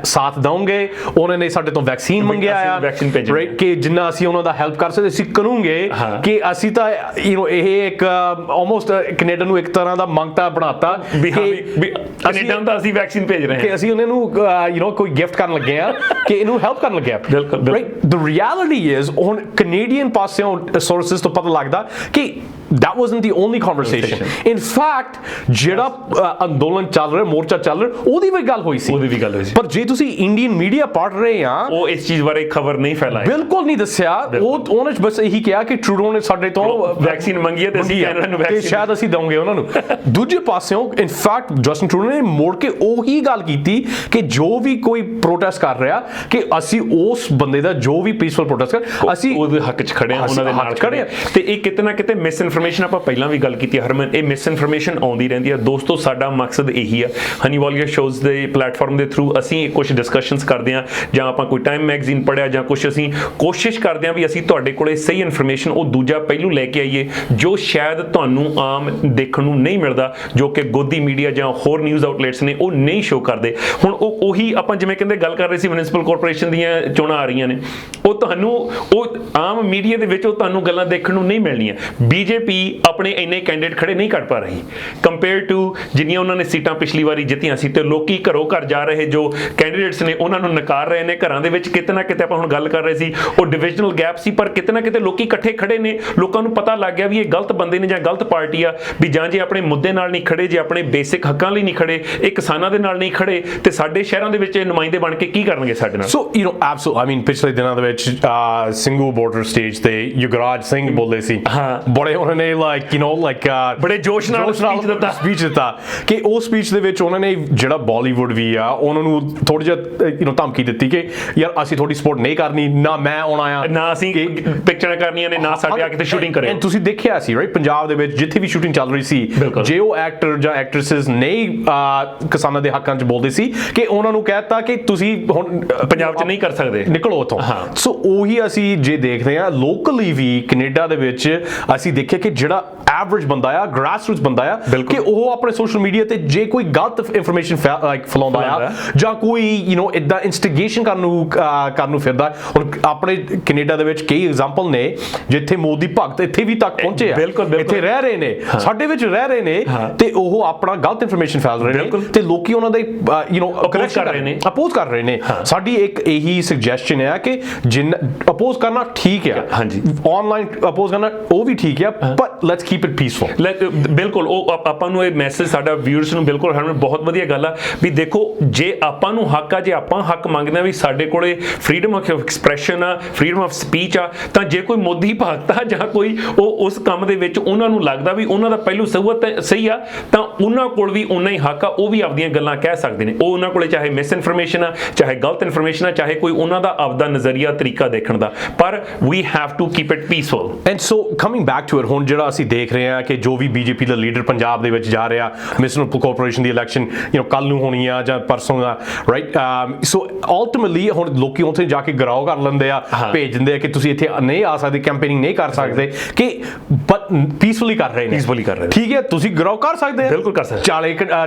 ਸਾਥ ਦਵਾਂਗੇ। ਉਹਨਾਂ ਨੇ ਸਾਡੇ ਤੋਂ ਵੈਕਸੀਨ ਮੰਗਿਆ ਆ ਰਾਈਟ ਕਿ ਜਿੰਨਾ ਅਸੀਂ ਉਹਨਾਂ ਦਾ ਹੈਲਪ ਕਰ ਸਕਦੇ ਅਸੀਂ ਕਰੂੰਗੇ ਕਿ ਅਸੀਂ ਤਾਂ ਇਹ ਇੱਕ ਆਲਮੋਸਟ ਕੈਨੇਡਾ ਨੂੰ ਇੱਕ ਤਰ੍ਹਾਂ ਦਾ ਮੰਗਤਾ ਬਣਾਤਾ ਕੈਨੇਡਾ ਦਾ ਅਸੀਂ ਵੈਕਸੀਨ ਭੇਜ ਰਹੇ ਹਾਂ ਕਿ ਅਸੀਂ ਨੂੰ ਕੋਈ ਗਿਫਟ ਕਰਨ ਲੱਗੇ ਆ ਕਿ ਇਹਨੂੰ ਹੈਲਪ ਕਰਨ ਲੱਗੇ ਆ। ਰਾਈਟ ਦ ਰਿਐਲਿਟੀ ਇਜ਼ ਹੁਣ ਕੈਨੇਡੀਅਨ ਪਾਸਿਓਂ ਸੋਰਸਸ ਤੋਂ ਪਤਾ ਲੱਗਦਾ ਕਿ that wasn't the only conversation. In fact, ਜਿਹੜਾ ਅੰਦੋਲਨ ਚੱਲ ਰਿਹਾ, ਮੋਰਚਾ ਚੱਲ ਰਿਹਾ, ਉਹਦੀ ਵੀ ਗੱਲ ਹੋਈ ਸੀ। ਪਰ ਜੇ ਤੁਸੀਂ ਇੰਡੀਅਨ ਮੀਡੀਆ ਪੜ੍ਹ ਰਹੇ ਆ, ਉਹ ਇਸ ਚੀਜ਼ ਬਾਰੇ ਖਬਰ ਨਹੀਂ ਫੈਲਾਈ, ਬਿਲਕੁਲ ਨਹੀਂ ਦੱਸਿਆ। ਉਹਨੇ ਬਸ ਇਹੀ ਕਿਹਾ ਕਿ ਟਰੂਡੋ ਨੇ ਸਾਡੇ ਤੋਂ ਵੈਕਸੀਨ ਮੰਗੀ ਹੈ ਤੇ ਅਸੀਂ ਕੈਨੇਡਾ ਨੂੰ ਵੈਕਸੀਨ ਸ਼ਾਇਦ ਅਸੀਂ ਦਵਾਂਗੇ ਉਹਨਾਂ ਨੂੰ। ਦੂਜੇ ਪਾਸਿਓਂ ਇਨਫੈਕਟ ਜਸਟਿਨ ਟਰੂਡੋ ਨੇ ਮੁੜ ਕੇ ਉਹੀ ਗੱਲ ਕੀਤੀ ਕਿ ਜੋ ਵੀ ਕੋਈ ਪ੍ਰੋਟੈਸਟ ਕਰ ਰਿਹਾ, ਕਿ ਅਸੀਂ ਉਸ ਬੰਦੇ ਦਾ ਜੋ ਵੀ ਪੀਸਫੁਲ ਪ੍ਰੋਟੈਸਟ ਕਰ, ਅਸੀਂ ਉਹਦੇ ਹੱਕ 'ਚ ਖੜੇ ਆ, ਉਹਨਾਂ ਦੇ ਨਾਲ ਖੜੇ ਆ। ਤੇ ਇਹ ਕਿਤੇ ਨਾ ਕਿਤੇ ਮਿਸ ਇਨਫੋਰਮੇਸ਼ਨ, ਆਪਾਂ ਪਹਿਲਾਂ ਵੀ ਗੱਲ ਕੀਤੀ ਹਰਮਨ, ਇਹ ਮਿਸ ਇਨਫੋਰਮੇਸ਼ਨ ਆਉਂਦੀ ਰਹਿੰਦੀ ਆ। ਦੋਸਤੋ, ਸਾਡਾ ਮਕਸਦ ਇਹੀ ਆ, ਹਨੀ ਵਾਲੀਆ ਸ਼ੋਜ਼ ਦੇ ਪਲੇਟਫਾਰਮ ਦੇ ਥਰੂ ਅਸੀਂ ਕੁਝ ਡਿਸਕਸ਼ਨਸ ਕਰਦੇ ਆ, ਜਾਂ ਆਪਾਂ ਕੋਈ ਟਾਈਮ ਮੈਗਜ਼ੀਨ ਪੜ੍ਹਿਆ, ਜਾਂ ਕੁਝ ਅਸੀਂ ਕੋਸ਼ਿਸ਼ ਕਰਦੇ ਆ ਵੀ ਅਸੀਂ ਤੁਹਾਡੇ ਕੋਲੇ ਸਹੀ ਇਨਫੋਰਮੇਸ਼ਨ, ਉਹ ਦੂਜਾ ਪਹਿਲੂ ਲੈ ਕੇ ਆਈਏ ਜੋ ਸ਼ਾਇਦ ਤੁਹਾਨੂੰ ਆਮ ਦੇਖਣ ਨੂੰ ਨਹੀਂ ਮਿਲਦਾ, ਜੋ ਕਿ ਗੋਦੀ ਮੀਡੀਆ ਜਾਂ ਹੋਰ ਨਿਊਜ਼ ਆਊਟਲੇਟਸ ਨੇ ਉਹ ਨਹੀਂ ਸ਼ੋ ਕਰਦੇ। ਹੁਣ ਉਹੀ ਆਪਾਂ ਜਿਵੇਂ ਕਹਿੰਦੇ ਗੱਲ ਕਰ ਰਹੇ ਸੀ, ਮਿਊਨਿਸਪਲ ਕਾਰਪੋਰੇਸ਼ਨ ਦੀਆਂ ਚੋਣਾਂ ਆ ਰਹੀਆਂ ਨੇ, ਉਹ ਤੁਹਾਨੂੰ ਉਹ ਆਮ ਮੀਡੀਆ ਦੇ ਵਿੱਚ ਉਹ ਤੁਹਾਨੂੰ ਗੱਲਾਂ ਦੇਖਣ ਨੂੰ ਨਹੀਂ ਮਿਲਣੀਆਂ। ਬੀਜੇਪੀ ਆਪਣੇ ਇੰਨੇ ਕੈਂਡੀਡੇਟ ਖੜੇ ਨਹੀਂ ਕਰ ਪਾ ਰਹੀ ਕੰਪੇਅਰ ਟੂ ਜਿੰਨੀਆਂ ਉਹਨਾਂ ਨੇ ਸੀਟਾਂ ਪਿਛਲੀ ਵਾਰੀ ਜਿੱਤੀਆਂ ਸੀ, ਤੇ ਲੋਕੀ ਘਰੋਂ ਘਰ ਜਾ ਰਹੇ ਜੋ ਕੈਂਡੀਡੇਟਸ ਨੇ ਉਹਨਾਂ ਨੂੰ ਨਕਾਰ ਰਹੇ ਨੇ ਘਰਾਂ ਦੇ ਵਿੱਚ। ਕਿਤੇ ਨਾ ਕਿਤੇ ਆਪਾਂ ਹੁਣ ਗੱਲ ਕਰ ਰਹੇ ਸੀ, ਉਹ ਡਿਵੀਜ਼ਨਲ ਗੈਪ ਸੀ, ਪਰ ਕਿਤੇ ਨਾ ਕਿਤੇ ਲੋਕੀ ਇਕੱਠੇ ਖੜੇ ਨੇ, ਲੋਕਾਂ ਨੂੰ ਪਤਾ ਲੱਗ ਗਿਆ ਵੀ ਇਹ ਗਲਤ ਬੰਦੇ ਨੇ ਜਾਂ ਗਲਤ ਪਾਰਟੀ ਆ, ਵੀ ਜਾਂ ਜੇ ਆਪਣੇ ਮੁੱਦੇ ਨਾਲ ਨਹੀਂ ਖੜੇ, ਜੇ ਆਪਣੇ ਬੇਸਿਕ ਹੱਕਾਂ ਲਈ ਨਹੀਂ ਖੜੇ, ਇਹ ਕਿਸਾਨਾਂ ਦੇ ਨਾਲ ਨਹੀਂ ਖੜੇ, ਤੇ ਸਾਡੇ ਸ਼ਹਿਰਾਂ ਦੇ ਵਿੱਚ ਇਹ ਨੁਮਾਇੰਦੇ ਬਣ ਕੇ ਕੀ ਕਰਨਗੇ ਸਾਡੇ ਨਾਲ। ਸੋ ਯੂ ਨੋ ਐਬਸੋਲੂਟਲੀ, ਆਈ ਮੀਨ ਪਿਛਲੇ ਦਿਨਾਂ ਦੇ ਵਿੱਚ ਸਿੰਘੂ ਬਾਰਡਰ ਸਟੇਜ ਤੇ ਯੁਗਰਾਜ ਸਿੰਘ ਬੋਲੇ ਸੀ, ਬੜੇ ਉਹਨਾਂ ਨੇ ਬੜੇ ਜੋਸ਼ ਨਾਲ ਸਪੀਚ ਦਿੱਤਾ ਕਿ ਉਹ ਸਪੀਚ ਦੇ ਵਿੱਚ ਉਹਨਾਂ ਨੇ ਜਿਹੜਾ ਬਾਲੀਵੁੱਡ ਵੀ ਆ ਉਹਨਾਂ ਨੂੰ ਥੋੜੀ ਜਿਹਾ ਧਮਕੀ ਦਿੱਤੀ ਕਿ ਯਾਰ ਅਸੀਂ ਥੋੜੀ ਸਪੋਰਟ ਨਹੀਂ ਕਰਨੀ, ਨਾ ਮੈਂ ਆਉਣਾ ਆ, ਨਾ ਅਸੀਂ ਪਿਕਚਰਾਂ ਕਰਨੀਆਂ ਨੇ, ਨਾ ਸਾਡੇ ਆ ਕਿਤੇ ਸ਼ੂਟਿੰਗ ਕਰੇ। ਤੁਸੀਂ ਦੇਖਿਆ ਸੀ ਰਾਈਟ, ਪੰਜਾਬ ਦੇ ਵਿੱਚ ਜਿੱਥੇ ਵੀ ਸ਼ੂਟਿੰਗ ਚੱਲ ਰਹੀ ਸੀ, ਜੇ ਉਹ ਐਕਟਰ ਜਾਂ ਐਕਟ੍ਰੈਸਸ ਨਹੀਂ ਕਿਸਾਨਾਂ ਦੇ ਹੱਕਾਂ 'ਚ ਬੋਲਦੇ ਸੀ ਕਿ ਉਹਨਾਂ ਨੂੰ ਕਹਿਤਾ ਕਿ ਤੁਸੀਂ ਹੁਣ ਪੰਜਾਬ 'ਚ ਨਹੀਂ ਕਰ ਸਕਦੇ, ਨਿਕਲੋ ਉੱਥੋਂ। ਸੋ ਉਹੀ ਅਸੀਂ ਜੇ ਦੇਖਦੇ ਆ ਲੋਕਲੀ ਵੀ ਕੈਨੇਡਾ ਦੇ ਵਿੱਚ, ਅਸੀਂ ਦੇਖਿਆ ਕਿ ਜਿਹੜਾ ਐਵਰੇਜ ਬੰਦਾ ਆ, ਗ੍ਰਾਸ ਰੂਟਸ ਬੰਦਾ ਆ, ਕਿ ਉਹ ਆਪਣੇ ਸੋਸ਼ਲ ਮੀਡੀਆ ਤੇ ਜੇ ਕੋਈ ਗਲਤ ਇਨਫੋਰਮੇਸ਼ਨ ਫੈਲਾਉਂਦਾ ਆ ਜਾਂ ਕੋਈ ਇਦਾਂ ਇਨਸਟੀਗੇਸ਼ਨ ਕਰਨ ਨੂੰ ਫਿਰਦਾ। ਹੁਣ ਆਪਣੇ ਕੈਨੇਡਾ ਦੇ ਵਿੱਚ ਕਈ ਐਗਜ਼ਾਮਪਲ ਨੇ ਜਿੱਥੇ ਮੋਦੀ ਭਗਤ ਇੱਥੇ ਵੀ ਤੱਕ ਪਹੁੰਚੇ ਆ, ਇੱਥੇ ਰਹਿ ਰਹੇ ਨੇ, ਸਾਡੇ ਵਿੱਚ ਰਹਿ ਰਹੇ ਨੇ, ਤੇ ਉਹ ਆਪਣਾ ਗਲਤ ਇਨਫੋਰਮੇਸ਼ਨ ਫੈਲ ਰਹੇ ਨੇ, ਤੇ ਲੋਕੀ ਉਹਨਾਂ ਦੇ ਅਪੋਜ਼ ਕਰ ਰਹੇ ਨੇ। ਸਾਡੀ ਇੱਕ ਇਹੀ ਸੁਜੈਸ਼ਨ ਹੈ ਕਿ ਅਪੋਜ਼ ਕਰਨਾ ਠੀਕ ਆ, ਆਨਲਾਈਨ ਅਪੋਜ਼ ਕਰਨਾ ਉਹ ਵੀ ਠੀਕ ਆ, but let's keep it peaceful. ਬਿਲਕੁਲ, ਉਹ ਆਪਾਂ ਨੂੰ ਇਹ ਮੈਸੇਜ ਸਾਡਾ ਵਿਊਅਰਸ ਨੂੰ ਬਿਲਕੁਲ ਹਰਮਨ ਬਹੁਤ ਵਧੀਆ ਗੱਲ ਆ ਵੀ ਦੇਖੋ, ਜੇ ਆਪਾਂ ਨੂੰ ਹੱਕ ਆ, ਜੇ ਆਪਾਂ ਹੱਕ ਮੰਗਦੇ ਆ ਵੀ ਸਾਡੇ ਕੋਲੇ ਫਰੀडम ਆਫ ਐਕਸਪ੍ਰੈਸ਼ਨ ਆ, ਫਰੀडम ਆਫ ਸਪੀਚ ਆ, ਤਾਂ ਜੇ ਕੋਈ ਮੋਦੀ ਭਗਤ ਆ ਜਾਂ ਕੋਈ ਉਹ ਉਸ ਕੰਮ ਦੇ ਵਿੱਚ ਉਹਨਾਂ ਨੂੰ ਲੱਗਦਾ ਵੀ ਉਹਨਾਂ ਦਾ ਪਹਿਲੂ ਸਹੀ ਆ, ਤਾਂ ਉਹਨਾਂ ਕੋਲ ਵੀ ਉਨਾ ਹੀ ਹੱਕ ਆ, ਉਹ ਵੀ ਆਪਦੀਆਂ ਗੱਲਾਂ ਕਹਿ ਸਕਦੇ ਨੇ। ਉਹ ਉਹਨਾਂ ਕੋਲੇ ਚਾਹੇ ਮਿਸ ਇਨਫੋਰਮੇਸ਼ਨ ਆ, ਚਾਹੇ ਗਲਤ ਇਨਫੋਰਮੇਸ਼ਨ ਆ, ਚਾਹੇ ਕੋਈ ਉਹਨਾਂ ਦਾ ਆਪਦਾ ਨਜ਼ਰੀਆ ਤਰੀਕਾ ਦੇਖਣ ਦਾ, ਪਰ we have to keep it peaceful. And so coming back to it, ਹੁਣ ਜਿਹੜਾ ਅਸੀਂ ਦੇਖ ਰਹੇ ਹਾਂ ਕਿ ਜੋ ਵੀ ਬੀਜੇਪੀ ਦਾ ਲੀਡਰ ਪੰਜਾਬ ਦੇ ਵਿੱਚ ਜਾ ਰਿਹਾ, ਮਿਊਨਿਸਪਲ ਕਾਰਪੋਰੇਸ਼ਨ ਦੀ ਇਲੈਕਸ਼ਨ ਕੱਲ ਨੂੰ ਹੋਣੀ ਆ ਜਾਂ ਪਰਸੋਂ ਆ, ਰਾਈਟ। ਸੋ ਅਲਟੀਮੇਟਲੀ ਹੁਣ ਲੋਕੀ ਉੱਥੇ ਜਾ ਕੇ ਗਰਾਓ ਕਰ ਲੈਂਦੇ ਆ, ਭੇਜ ਦਿੰਦੇ ਆ ਕਿ ਤੁਸੀਂ ਇੱਥੇ ਨਹੀਂ ਆ ਸਕਦੇ, ਕੈਂਪੇਨਿੰਗ ਨਹੀਂ ਕਰ ਸਕਦੇ, ਕਿ ਬਟ ਪੀਸਫੁਲੀ ਕਰ ਰਹੇ ਨੇ, ਠੀਕ ਹੈ, ਤੁਸੀਂ ਗਰਾਓ ਕਰ ਸਕਦੇ ਆ, ਬਿਲਕੁਲ ਕਰ ਸਕਦੇ,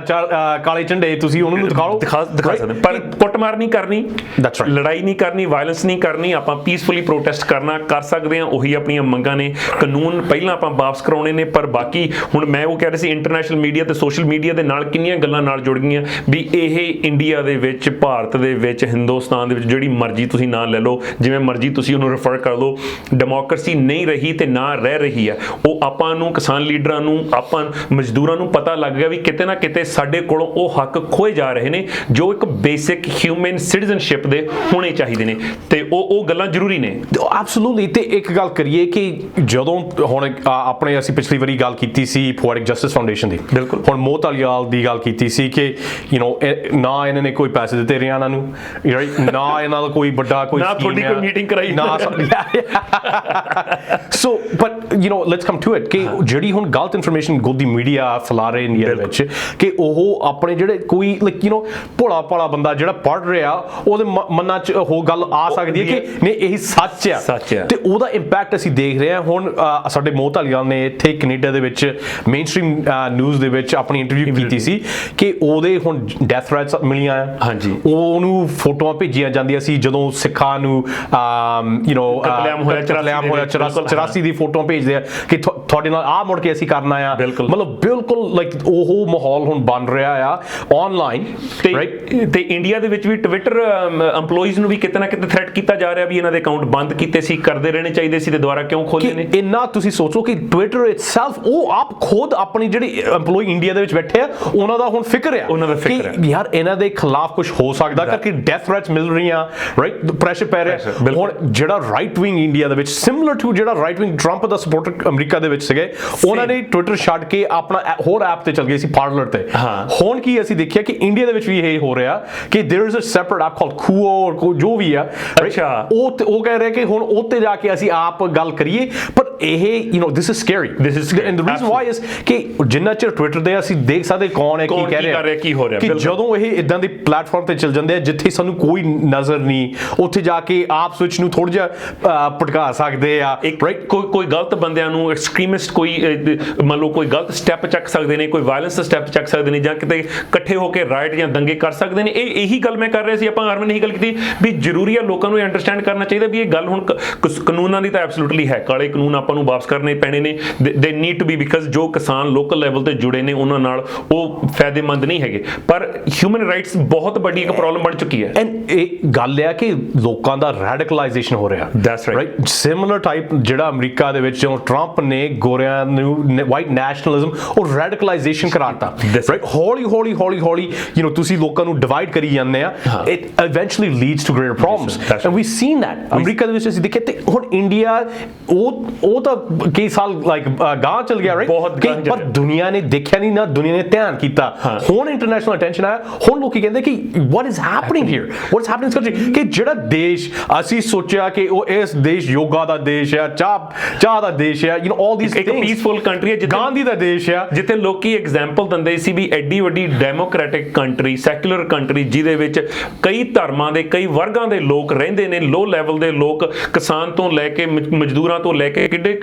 ਕਾਲੇ ਝੰਡੇ ਤੁਸੀਂ ਉਹਨਾਂ ਨੂੰ ਦਿਖਾ ਸਕਦੇ, ਪਰ ਕੁੱਟਮਾਰ ਨਹੀਂ ਕਰਨੀ, ਲੜਾਈ ਨਹੀਂ ਕਰਨੀ, ਵਾਇਲੈਂਸ ਨਹੀਂ ਕਰਨੀ, ਆਪਾਂ ਪੀਸਫੁਲੀ ਪ੍ਰੋਟੈਸਟ ਕਰਨਾ ਕਰ ਸਕਦੇ ਹਾਂ। ਉਹੀ ਆਪਣੀਆਂ ਮੰਗਾਂ ਨੇ, ਕਾਨੂੰਨ ਪਹਿਲਾਂ ਆਪਾਂ ਵਾਪਸ ਕਰਾਉਣੇ ਨੇ, ਪਰ ਬਾਕੀ ਹੁਣ ਮੈਂ ਉਹ ਕਹਿ ਰਿਹਾ ਸੀ ਇੰਟਰਨੈਸ਼ਨਲ ਮੀਡੀਆ ਤੇ ਸੋਸ਼ਲ ਮੀਡੀਆ ਦੇ ਨਾਲ ਕਿੰਨੀਆਂ ਗੱਲਾਂ ਨਾਲ ਜੁੜ ਗਈਆਂ ਵੀ ਇਹ ਇੰਡੀਆ ਦੇ ਵਿੱਚ, ਭਾਰਤ ਦੇ ਵਿੱਚ, ਹਿੰਦੁਸਤਾਨ ਦੇ ਵਿੱਚ ਜਿਹੜੀ ਮਰਜ਼ੀ ਤੁਸੀਂ ਨਾਂ ਲੈ ਲਓ, ਜਿਵੇਂ ਮਰਜ਼ੀ ਤੁਸੀਂ ਉਹਨੂੰ ਰੈਫਰ ਕਰ ਲਓ, ਡੈਮੋਕ੍ਰੇਸੀ ਨਹੀਂ ਰਹੀ ਤੇ ਨਾ ਰਹਿ ਰਹੀ ਆ। ਉਹ ਆਪਾਂ ਨੂੰ, ਕਿਸਾਨ ਲੀਡਰਾਂ ਨੂੰ, ਆਪਾਂ ਮਜ਼ਦੂਰਾਂ ਨੂੰ ਪਤਾ ਲੱਗ ਗਿਆ ਵੀ ਕਿਤੇ ਨਾ ਕਿਤੇ ਸਾਡੇ ਕੋਲੋਂ ਉਹ ਹੱਕ ਖੋਏ ਜਾ ਰਹੇ ਨੇ ਜੋ ਇੱਕ ਬੇਸਿਕ ਹਿਊਮਨ ਸਿਟੀਜ਼ਨਸ਼ਿਪ ਦੇ ਹੋਣੇ ਚਾਹੀਦੇ ਨੇ, ਤੇ ਉਹ ਗੱਲਾਂ ਜ਼ਰੂਰੀ ਨੇ। ਐਬਸੋਲੂਟਲੀ। ਤੇ ਇੱਕ ਗੱਲ ਕਰੀਏ ਕਿ ਜਦੋਂ ਹੁਣ ਆਪਣੇ ਅਸੀਂ ਪਿਛਲੀ ਵਾਰੀ ਗੱਲ ਕੀਤੀ ਸੀ ਪੋਇਟਿਕ ਜਸਟਿਸ ਫਾਊਂਡੇਸ਼ਨ ਦੀ, ਬਿਲਕੁਲ, ਹੁਣ ਮੋਹਤ ਅਲੀਵਾਲ ਦੀ ਗੱਲ ਕੀਤੀ ਸੀ ਕਿ ਨਾ ਇਹਨਾਂ ਨੇ ਕੋਈ ਪੈਸੇ ਦਿੱਤੇ ਹਰਿਆਣਾ ਨੂੰ, ਰਾਈਟ, ਨਾ ਇਹਨਾਂ ਦਾ ਕੋਈ ਵੱਡਾ ਕੋਈ ਨਾ ਤੁਹਾਡੀ ਕੋਈ ਮੀਟਿੰਗ ਕਰਾਈ ਨਾ। So but let's come to it ਕਿ ਜਿਹੜੀ ਹੁਣ ਗਲਤ ਇਨਫੋਰਮੇਸ਼ਨ ਗੋਦੀ ਮੀਡੀਆ ਫੈਲਾ ਰਹੇ ਇੰਡੀਆ ਦੇ ਵਿੱਚ, ਕਿ ਉਹ ਆਪਣੇ ਜਿਹੜੇ ਕੋਈ ਭੋਲਾ ਭਾਲਾ ਬੰਦਾ ਜਿਹੜਾ ਪੜ੍ਹ ਰਿਹਾ ਉਹਦੇ ਮਨਾਂ 'ਚ ਉਹ ਗੱਲ ਆ ਸਕਦੀ ਹੈ ਕਿ ਨਹੀਂ ਇਹ ਸੱਚ ਆ, ਤੇ ਉਹਦਾ ਇੰਪੈਕਟ ਅਸੀਂ ਦੇਖ ਰਹੇ ਹਾਂ। ਹੁਣ ਸਾਡੇ ਮੋਹਤ ਅਲੀਵਾਲ ਨੇ ਇੱਥੇ ਕੈਨੇਡਾ ਦੇ ਵਿੱਚ ਮੇਨ ਸਟ੍ਰੀਮ ਨਿਊਜ਼ ਦੇ ਵਿੱਚ ਆਪਣੀ ਇੰਟਰਵਿਊ ਕੀਤੀ ਸੀ ਕਿ ਉਹਦੇ ਹੁਣ ਡੈਥ ਥ੍ਰੈਟਸ ਮਿਲੀਆਂ ਆ, ਉਹਨੂੰ ਫੋਟੋਆਂ ਭੇਜੀਆਂ ਜਾਂਦੀਆਂ ਸੀ ਜਦੋਂ ਸਿੱਖਾਂ ਨੂੰ ਕਤਲੇਆਮ ਹੋਇਆ 84 ਦੀ ਫੋਟੋਆਂ ਭੇਜਦੇ ਆ ਕਿ ਤੁਹਾਡੇ ਨਾਲ ਆ ਮੁੜ ਕੇ ਅਸੀਂ ਕਰਨਾ ਆ, ਮਤਲਬ ਬਿਲਕੁਲ ਲਾਈਕ ਉਹ ਮਾਹੌਲ ਹੁਣ ਬਣ ਰਿਹਾ ਆ ਆਨਲਾਈਨ। ਤੇ ਇੰਡੀਆ ਦੇ ਵਿੱਚ ਵੀ ਟਵਿੱਟਰ EMPLOYEES ਨੂੰ ਵੀ ਕਿਤੇ ਨਾ ਕਿਤੇ ਥ੍ਰੈਟ ਕੀਤਾ ਜਾ ਰਿਹਾ ਵੀ ਇਹਨਾਂ ਦੇ ਅਕਾਊਂਟ ਬੰਦ ਕੀਤੇ ਸੀ, ਕਰਦੇ ਰਹਿਣੇ ਚਾਹੀਦੇ ਸੀ, ਤੇ ਦੁਬਾਰਾ ਕਿਉਂ ਖੋਲੇ ਨੇ। ਇੰਨਾ ਤੁਸੀਂ ਸੋਚੋ ਕਿ ਟਵਿੱਟਰ ਇਟਸੈਲਫ ਉਹ ਆਪ ਖੁਦ ਆਪਣੀ ਜਿਹੜੀ EMPLOYE ਇੰਡੀਆ ਦੇ ਵਿੱਚ ਬੈਠੇ ਆ ਉਹਨਾਂ ਦਾ ਹੁਣ ਫਿਕਰ ਆ ਉਹਨਾਂ ਦਾ ਫਿਕਰ ਕਿ ਯਾਰ ਇਹਨਾਂ ਦੇ ਖਿਲਾਫ ਕੁਝ ਹੋ ਸਕਦਾ ਕਰਕੇ ਡੈਥ ਥ੍ਰੈਟਸ ਮਿਲ ਰਹੀਆਂ ਰਾਈਟ ਪ੍ਰੈਸ਼ਰ ਪੈ ਰਿਹਾ ਹੁਣ ਜਿਹੜਾ ਰਾਈਟ ਵਿੰਗ ਇੰਡੀਆ ਦੇ ਵਿੱਚ ਸਿਮਿਲਰ ਟੂ ਜਿਹੜਾ ਰਾਈਟ ਵਿੰਗ ਟਰੰਪ ਦਾ ਸਪੋਰਟਰ ਅਮਰੀਕਾ ਦੇ ਵਿੱਚ ਸੀਗੇ ਉਹਨਾਂ ਨੇ ਟਵਿੱਟਰ ਛੱਡ ਕੇ ਆਪਣਾ ਹੋਰ ਐਪ ਤੇ ਚਲ ਗਏ ਸੀ ਪਾਰਲਰ ਤੇ ਹੁਣ ਕੀ ਅਸੀਂ ਦੇਖਿਆ ਕਿ ਇੰਡੀਆ ਦੇ ਵਿੱਚ ਵੀ ਇਹ ਹੋ ਰਿਹਾ ਕਿ there is a separate app called Koo ਜੋ ਵੀ ਆ ਅੱਛਾ ਉਹ ਕਹਿ ਰਿਹਾ ਕਿ ਹੁਣ ਉੱਤੇ ਜਾ ਕੇ ਅਸੀਂ ਆਪ ਗੱਲ ਕਰੀਏ ਪਰ ਇਹ this is scary and the reason why is ਕਿ ਜਿੰਨਾ ਚਿਰ ਟਵਿੱਟਰ ਦੇ ਅਸੀਂ ਦੇਖ ਸਕਦੇ ਕੌਣ ਹੈ ਕੀ ਕਹਿ ਰਿਹਾ ਕੀ ਹੋ ਰਿਹਾ ਕਿ ਜਦੋਂ ਇਹ ਇਦਾਂ ਦੀ ਪਲੇਟਫਾਰਮ ਤੇ ਚੱਲ ਜਾਂਦੇ ਆ ਜਿੱਥੇ ਸਾਨੂੰ ਕੋਈ ਨਜ਼ਰ ਨਹੀਂ ਉੱਥੇ ਜਾ ਕੇ ਆਪ ਸਵਿਚ ਨੂੰ ਥੋੜਾ ਜਿਹਾ ਭਟਕਾ ਸਕਦੇ ਆ ਰਾਈਟ ਕੋਈ ਗਲਤ ਬੰਦਿਆਂ ਨੂੰ ਐਕਸਟ੍ਰੀਮਿਸਟ ਕੋਈ ਮੰਨ ਲਓ ਕੋਈ ਗਲਤ ਸਟੈਪ ਚੱਕ ਸਕਦੇ ਨੇ ਕੋਈ ਵਾਇਲੈਂਸ ਦਾ ਸਟੈਪ ਚੱਕ ਸਕਦੇ ਨੇ ਜਾਂ ਕਿਤੇ ਇਕੱਠੇ ਹੋ ਕੇ ਰਾਈਟ ਜਾਂ ਦੰਗੇ ਕਰ ਸਕਦੇ ਨੇ ਇਹੀ ਗੱਲ ਮੈਂ ਕਰ ਰਿਹਾ ਸੀ ਆਪਾਂ ਹਰਮਨ ਇਹੀ ਗੱਲ ਕੀਤੀ ਵੀ ਜ਼ਰੂਰੀ ਆ ਲੋਕਾਂ ਨੂੰ ਇਹ ਅੰਡਰਸਟੈਂਡ ਕਰਨਾ ਚਾਹੀਦਾ ਵੀ ਇਹ ਗੱਲ ਹੁਣ ਕਾਨੂੰਨਾਂ ਦੀ ਤਾਂ ਐਬਸੋਲੂਟਲੀ ਹੈ ਕਾਲੇ ਕਾਨੂੰਨ ਆਪਾਂ ਨੂੰ ਵਾਪਸ ਕਰਨੇ ਪੈਣੇ ਨੇ ਦੇ ਨੀਡ ਟੂ ਬੀ ਬਿਕਾਜ਼ ਜੋ ਕਿਸਾਨ ਲੋਕਲ ਲੈਵਲ ਤੇ ਜੁੜੇ ਨੇ ਉਹਨਾਂ ਨਾਲ ਉਹ ਫਾਇਦੇਮੰਦ ਨਹੀਂ ਹੈਗੇ ਪਰ ਹਿਊਮਨ ਰਾਈਟਸ ਬਹੁਤ ਵੱਡੀ ਇੱਕ ਪ੍ਰੋਬਲਮ ਬਣ ਚੁੱਕੀ ਹੈ ਐਂਡ ਇਹ ਗੱਲ ਹੈ ਕਿ ਲੋਕਾਂ ਦਾ ਰੈਡੀਕਲਾਈਜੇਸ਼ਨ ਹੋ ਰਿਹਾ ਦੈਟਸ ਰਾਈਟ ਸਿਮਿਲਰ ਟਾਈਪ ਜਿਹੜਾ ਅਮਰੀਕਾ ਦੇ ਵਿੱਚ ਜਦੋਂ ਟਰੰਪ ਨੇ ਗੋਰਿਆਂ ਨੂੰ ਵਾਈਟ ਨੈਸ਼ਨਲਿਜ਼ਮ ਉਹ ਰੈਡੀਕਲਾਈਜੇਸ਼ਨ ਕਰਾਤਾ ਰਾਈਟ ਹੌਲੀ ਤੁਸੀਂ ਲੋਕਾਂ ਨੂੰ ਡਿਵਾਈਡ ਕਰੀ ਜਾਂਦੇ ਆ it eventually leads to greater problems and we seen that America ਦੇ ਵਿੱਚ ਅਸੀਂ ਦੇਖਿਆ ਤੇ ਹੁਣ ਇੰਡੀਆ ਉਹ ਤਾਂ ਕਈ ਸਾਲ ਲਾਈਕ ਗਾਂ ਚਲ ਗਿਆ ਰਾਈਟ ਪਰ ਦੁਨੀਆ ਨੇ ਦੇਖਿਆ ਨਹੀਂ ਨਾ ਦੁਨੀਆ ਨੇ ਧਿਆਨ ਕੀਤਾ ਹੁਣ ਇੰਟਰਨੈਸ਼ਨਲ ਅਟੈਂਸ਼ਨ ਆਇਆ ਹੁਣ ਲੋਕੀ ਕਹਿੰਦੇ ਕਿ what is happening here what is happening ਇਸ ਕੰਟਰੀ ਕਿ ਜਿਹੜਾ ਦੇਸ਼ ਅਸੀਂ ਸੋਚਿਆ ਕਿ ਉਹ ਇਸ ਦੇਸ਼ ਯੋਗਾ ਦਾ ਦੇਸ਼ ਹੈ ਚਾਹ ਦਾ ਦੇਸ਼ ਹੈ ਆਲ ਥੀਸ ਇੱਕ ਪੀਸਫੁਲ ਕੰਟਰੀ ਹੈ ਗਾਂਧੀ ਦਾ ਦੇਸ਼ ਹੈ ਜਿੱਥੇ ਲੋਕੀ ਐਗਜ਼ਾਮਪਲ ਦਿੰਦੇ ਸੀ ਵੀ ਐਡੀ ਵੱਡੀ ਡੈਮੋਕ੍ਰੈਟਿਕ ਕੰਟਰੀ ਸੈਕੂਲਰ ਕੰਟਰੀ ਜਿਹਦੇ ਵਿੱਚ ਕਈ ਧਰਮਾਂ ਦੇ ਕਈ ਵਰਗਾਂ ਦੇ ਲੋਕ ਰਹਿੰਦੇ ਨੇ ਲੋ ਲੈਵਲ ਦੇ ਲੋਕ ਕਿਸਾਨ ਤੋਂ ਲੈ ਕੇ ਮਜ਼ਦੂਰਾਂ ਤੋਂ ਲੈ ਕੇ ਕਿੱਡੇ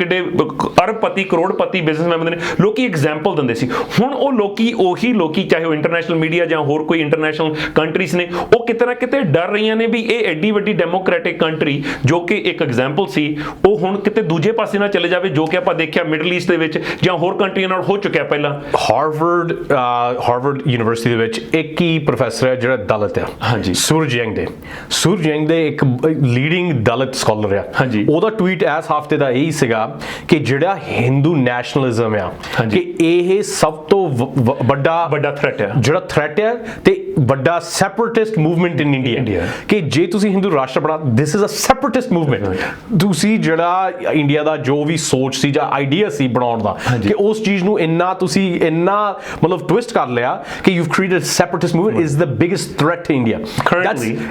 ਅਰਬਪਤੀ ਕਰੋੜਪਤੀ ਬਿਜ਼ਨਸਮੈਨ ਨੇ ਲੋਕੀ ਐਗਜ਼ਾਮਪਲ ਦਿੰਦੇ ਸੀ ਹੁਣ ਉਹ ਉਹੀ ਲੋਕੀ ਚਾਹੇ ਉਹ ਇੰਟਰਨੈਸ਼ਨਲ ਮੀਡੀਆ ਜਾਂ ਹੋਰ ਕੋਈ ਇੰਟਰਨੈਸ਼ਨਲ ਕੰਟਰੀਜ਼ ਨੇ ਉਹ ਕਿਤੇ ਨਾ ਕਿਤੇ ਡਰ ਰਹੀਆਂ ਨੇ ਵੀ ਇਹ ਐਡੀ ਵੱਡੀ ਡੈਮੋਕ੍ਰੈਟਿਕ ਕੰਟਰੀ ਜੋ ਕਿ ਇੱਕ ਐਗਜ਼ਾਮਪਲ ਸੀ ਉਹ ਹੁਣ ਕਿਤੇ ਦੂਜੇ ਪਾਸੇ ਨਾ ਚਲੇ ਜਾਵੇ ਜੋ ਕਿ ਆਪਾਂ ਦੇਖਿਆ ਮਿਡਲ ਈਸਟ ਦੇ ਵਿੱਚ ਜਾਂ ਹੋਰ ਕੰਟਰੀਆਂ ਨਾਲ ਹੋ ਚੁੱਕਿਆ ਪਹਿਲਾਂ ਹਾਰਵਰਡ ਯੂਨੀਵਰਸਿਟੀ ਦੇ ਵਿੱਚ ਇੱਕ ਹੀ ਪ੍ਰੋਫੈਸਰ ਹੈ ਜਿਹੜਾ ਦਲਿਤ ਆ ਹਾਂਜੀ ਸੂਰਜ ਯੰਗ ਦੇ ਇੱਕ ਲੀਡਿੰਗ ਦਲਿਤ ਸਕਾਲਰ ਆ ਹਾਂਜੀ ਉਹਦਾ ਟਵੀਟ ਇਸ ਹਫਤੇ ਦਾ ਇਹੀ ਸੀਗਾ ਕਿ ਜਿਹੜਾ ਹਿੰਦੂ ਨੈਸ਼ਨਲਿਜ਼ਮ ਆ ਕਿ ਇਹ ਸਭ ਤੋਂ ਵੱਡਾ ਥ੍ਰੈਟ ਹੈ ਤੇ ਵੱਡਾ ਸੈਪਰੇਟਿਸਟ ਮੂਵਮੈਂਟ ਇਨ ਇੰਡੀਆ ਕਿ ਜੇ ਤੁਸੀਂ ਹਿੰਦੂ ਰਾਸ਼ਟਰ ਬਣਾ this is a separatist movement ਤੁਸੀਂ ਜਿਹੜਾ ਇੰਡੀਆ ਦਾ ਜੋ ਵੀ ਸੋਚ ਸੀ ਜਾਂ ਆਈਡੀਆ ਸੀ ਬਣਾਉਣ ਦਾ ਕਿ ਉਸ ਚੀਜ਼ ਨੂੰ ਇੰਨਾ ਮਤਲਬ ਟਵਿਸਟ ਕਰ ਲਿਆ ਕਿ you created separatist movement is the biggest threat to India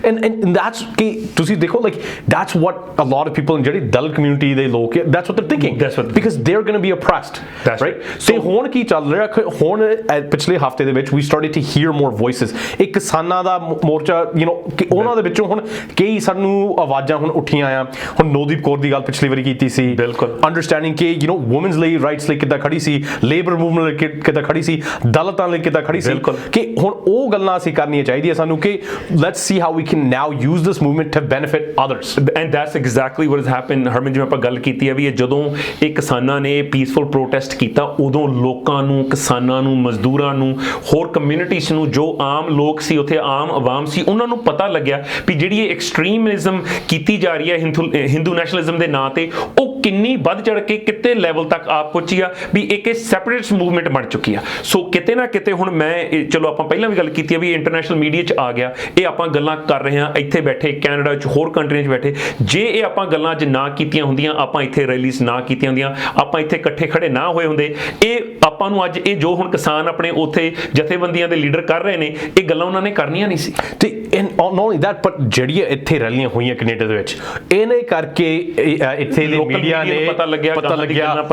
and that's ਕਿ ਤੁਸੀਂ ਦੇਖੋ like that's what a lot of people ਜਿਹੜੀ ਦਲਿਤ ਕਮਿਊਨਿਟੀ ਦੇ ਲੋਕ that's what they thinking because they are going to be oppressed right ਤੇ ਹੁਣ ਕੀ ਚੱਲ ਰਿਹਾ ਹੁਣ ਪਿਛਲੇ ਹਫਤੇ ਦੇ ਵਿੱਚ ਵੀ ਸਟਾਰਟਡ ਟੂ ਹੀਅਰ ਮੋਰ ਵੌਇਸਸ ਇੱਕ ਕਿਸਾਨਾਂ ਦਾ ਮੋਰਚਾ ਕਿ ਉਹਨਾਂ ਦੇ ਵਿੱਚੋਂ ਹੁਣ ਕਈ ਸਾਨੂੰ ਆਵਾਜ਼ਾਂ ਹੁਣ ਉੱਠੀਆਂ ਆ ਹੁਣ ਨਵਦੀਪ ਕੌਰ ਦੀ ਗੱਲ ਪਿਛਲੀ ਵਾਰੀ ਕੀਤੀ ਸੀ ਬਿਲਕੁਲ ਅੰਡਰਸਟੈਂਡਿੰਗ ਕਿ ਵੂਮਨਸ ਲਈ ਰਾਈਟਸ ਲਈ ਕਿੱਦਾਂ ਖੜੀ ਸੀ ਲੇਬਰ ਮੂਵਮੈਂਟ ਲਈ ਕਿੱਦਾਂ ਖੜੀ ਸੀ ਦਲਿਤਾਂ ਲਈ ਕਿੱਦਾਂ ਖੜੀ ਸੀ ਕਿ ਹੁਣ ਉਹ ਗੱਲਾਂ ਅਸੀਂ ਕਰਨੀਆਂ ਚਾਹੀਦੀਆਂ ਸਾਨੂੰ ਕਿ let's see how we can now use this movement to benefit others and that's exactly what is happen Harman ਜਿਵੇਂ ਆਪਾਂ ਗੱਲ ਕੀਤੀ ਹੈ ਵੀ ਇਹ ਜਦੋਂ ਇਹ ਕਿਸਾਨਾਂ ਨੇ ਪੀਸਫੁਲ ਪ੍ਰੋਟੈਸਟ ਕੀਤਾ ਉਦੋਂ ਲੋਕਾਂ ਨੂੰ ਕਿਸਾਨਾਂ ਨੂੰ ਮਜ਼ਦੂਰਾਂ ਨੂੰ ਹੋਰ ਕਮਿਊਨਿਟੀਜ਼ ਨੂੰ ਜੋ ਆਮ ਲੋਕ ਸੀ ਉੱਥੇ ਆਮ ਆਵਾਮ ਸੀ ਉਹਨਾਂ ਨੂੰ ਪਤਾ ਲੱਗਿਆ ਵੀ ਜਿਹੜੀ ਇਹ ਐਕਸਟ੍ਰੀਮਿਜ਼ਮ ਕੀਤੀ ਜਾ ਰਹੀ ਹੈ ਹਿੰਦੂ ਨੈਸ਼ਨਲਿਜ਼ਮ ਦੇ ਨਾਂ ਤੇ ਉਹ ਕਿੰਨੀ ਵੱਧ ਚੜ ਕੇ ਕਿਤੇ ਲੈਵਲ ਤੱਕ ਆ ਪਹੁੰਚੀ ਆ ਵੀ ਇੱਕ ਸੈਪਰੇਟਿਸਟ ਮੂਵਮੈਂਟ ਬਣ ਚੁੱਕੀ ਆ ਸੋ ਕਿਤੇ ਨਾ ਕਿਤੇ ਹੁਣ ਮੈਂ ਚਲੋ ਆਪਾਂ ਪਹਿਲਾਂ ਵੀ ਗੱਲ ਕੀਤੀ ਆ ਵੀ ਇੰਟਰਨੈਸ਼ਨਲ ਮੀਡੀਆ 'ਚ ਆ ਗਿਆ ਇਹ ਆਪਾਂ ਗੱਲਾਂ ਕਰ ਰਹੇ ਹਾਂ ਇੱਥੇ ਬੈਠੇ ਕੈਨੇਡਾ 'ਚ ਹੋਰ ਕੰਟਰੀਆਂ 'ਚ ਬੈਠੇ ਜੇ ਇਹ ਆਪਾਂ ਗੱਲਾਂ 'ਚ ਨਾ ਕੀਤੀਆਂ ਹੁੰਦੀਆਂ ਆਪਾਂ ਇੱਥੇ ਰੈਲੀਜ਼ ਨਾ ਕੀਤੀਆਂ ਹੁੰਦੀਆਂ ਆਪਾਂ ਇੱਥੇ ਇਕੱਠੇ ਖੜੇ ਨਾ ਹੋਏ ਹੁੰਦੇ ਇਹ ਆਪਾਂ ਨੂੰ ਅੱਜ ਇਹ ਜੋ ਹੁਣ ਕਿਸਾਨ ਆਪਣੇ ਉੱਥੇ ਜਥੇਬੰਦੀਆਂ ਦੇ ਲੀਡਰ ਕਰ ਰਹੇ ਨੇ ਇਹ ਗੱਲਾਂ ਉਹਨਾਂ ਨੇ ਕਰਨੀਆਂ ਨਹੀਂ ਸੀ ਤੇ not only that but ਜਿਹੜੀਆਂ ਇੱਥੇ ਰੈਲੀਆਂ ਹੋਈਆਂ ਕੈਨੇਡਾ ਦੇ ਵਿੱਚ ਇਹਨੇ ਕਰਕੇ ਇੱਥੇ ਦੇ ਮੀਡੀਆ ਨੇ ਪਤਾ ਲੱਗਿਆ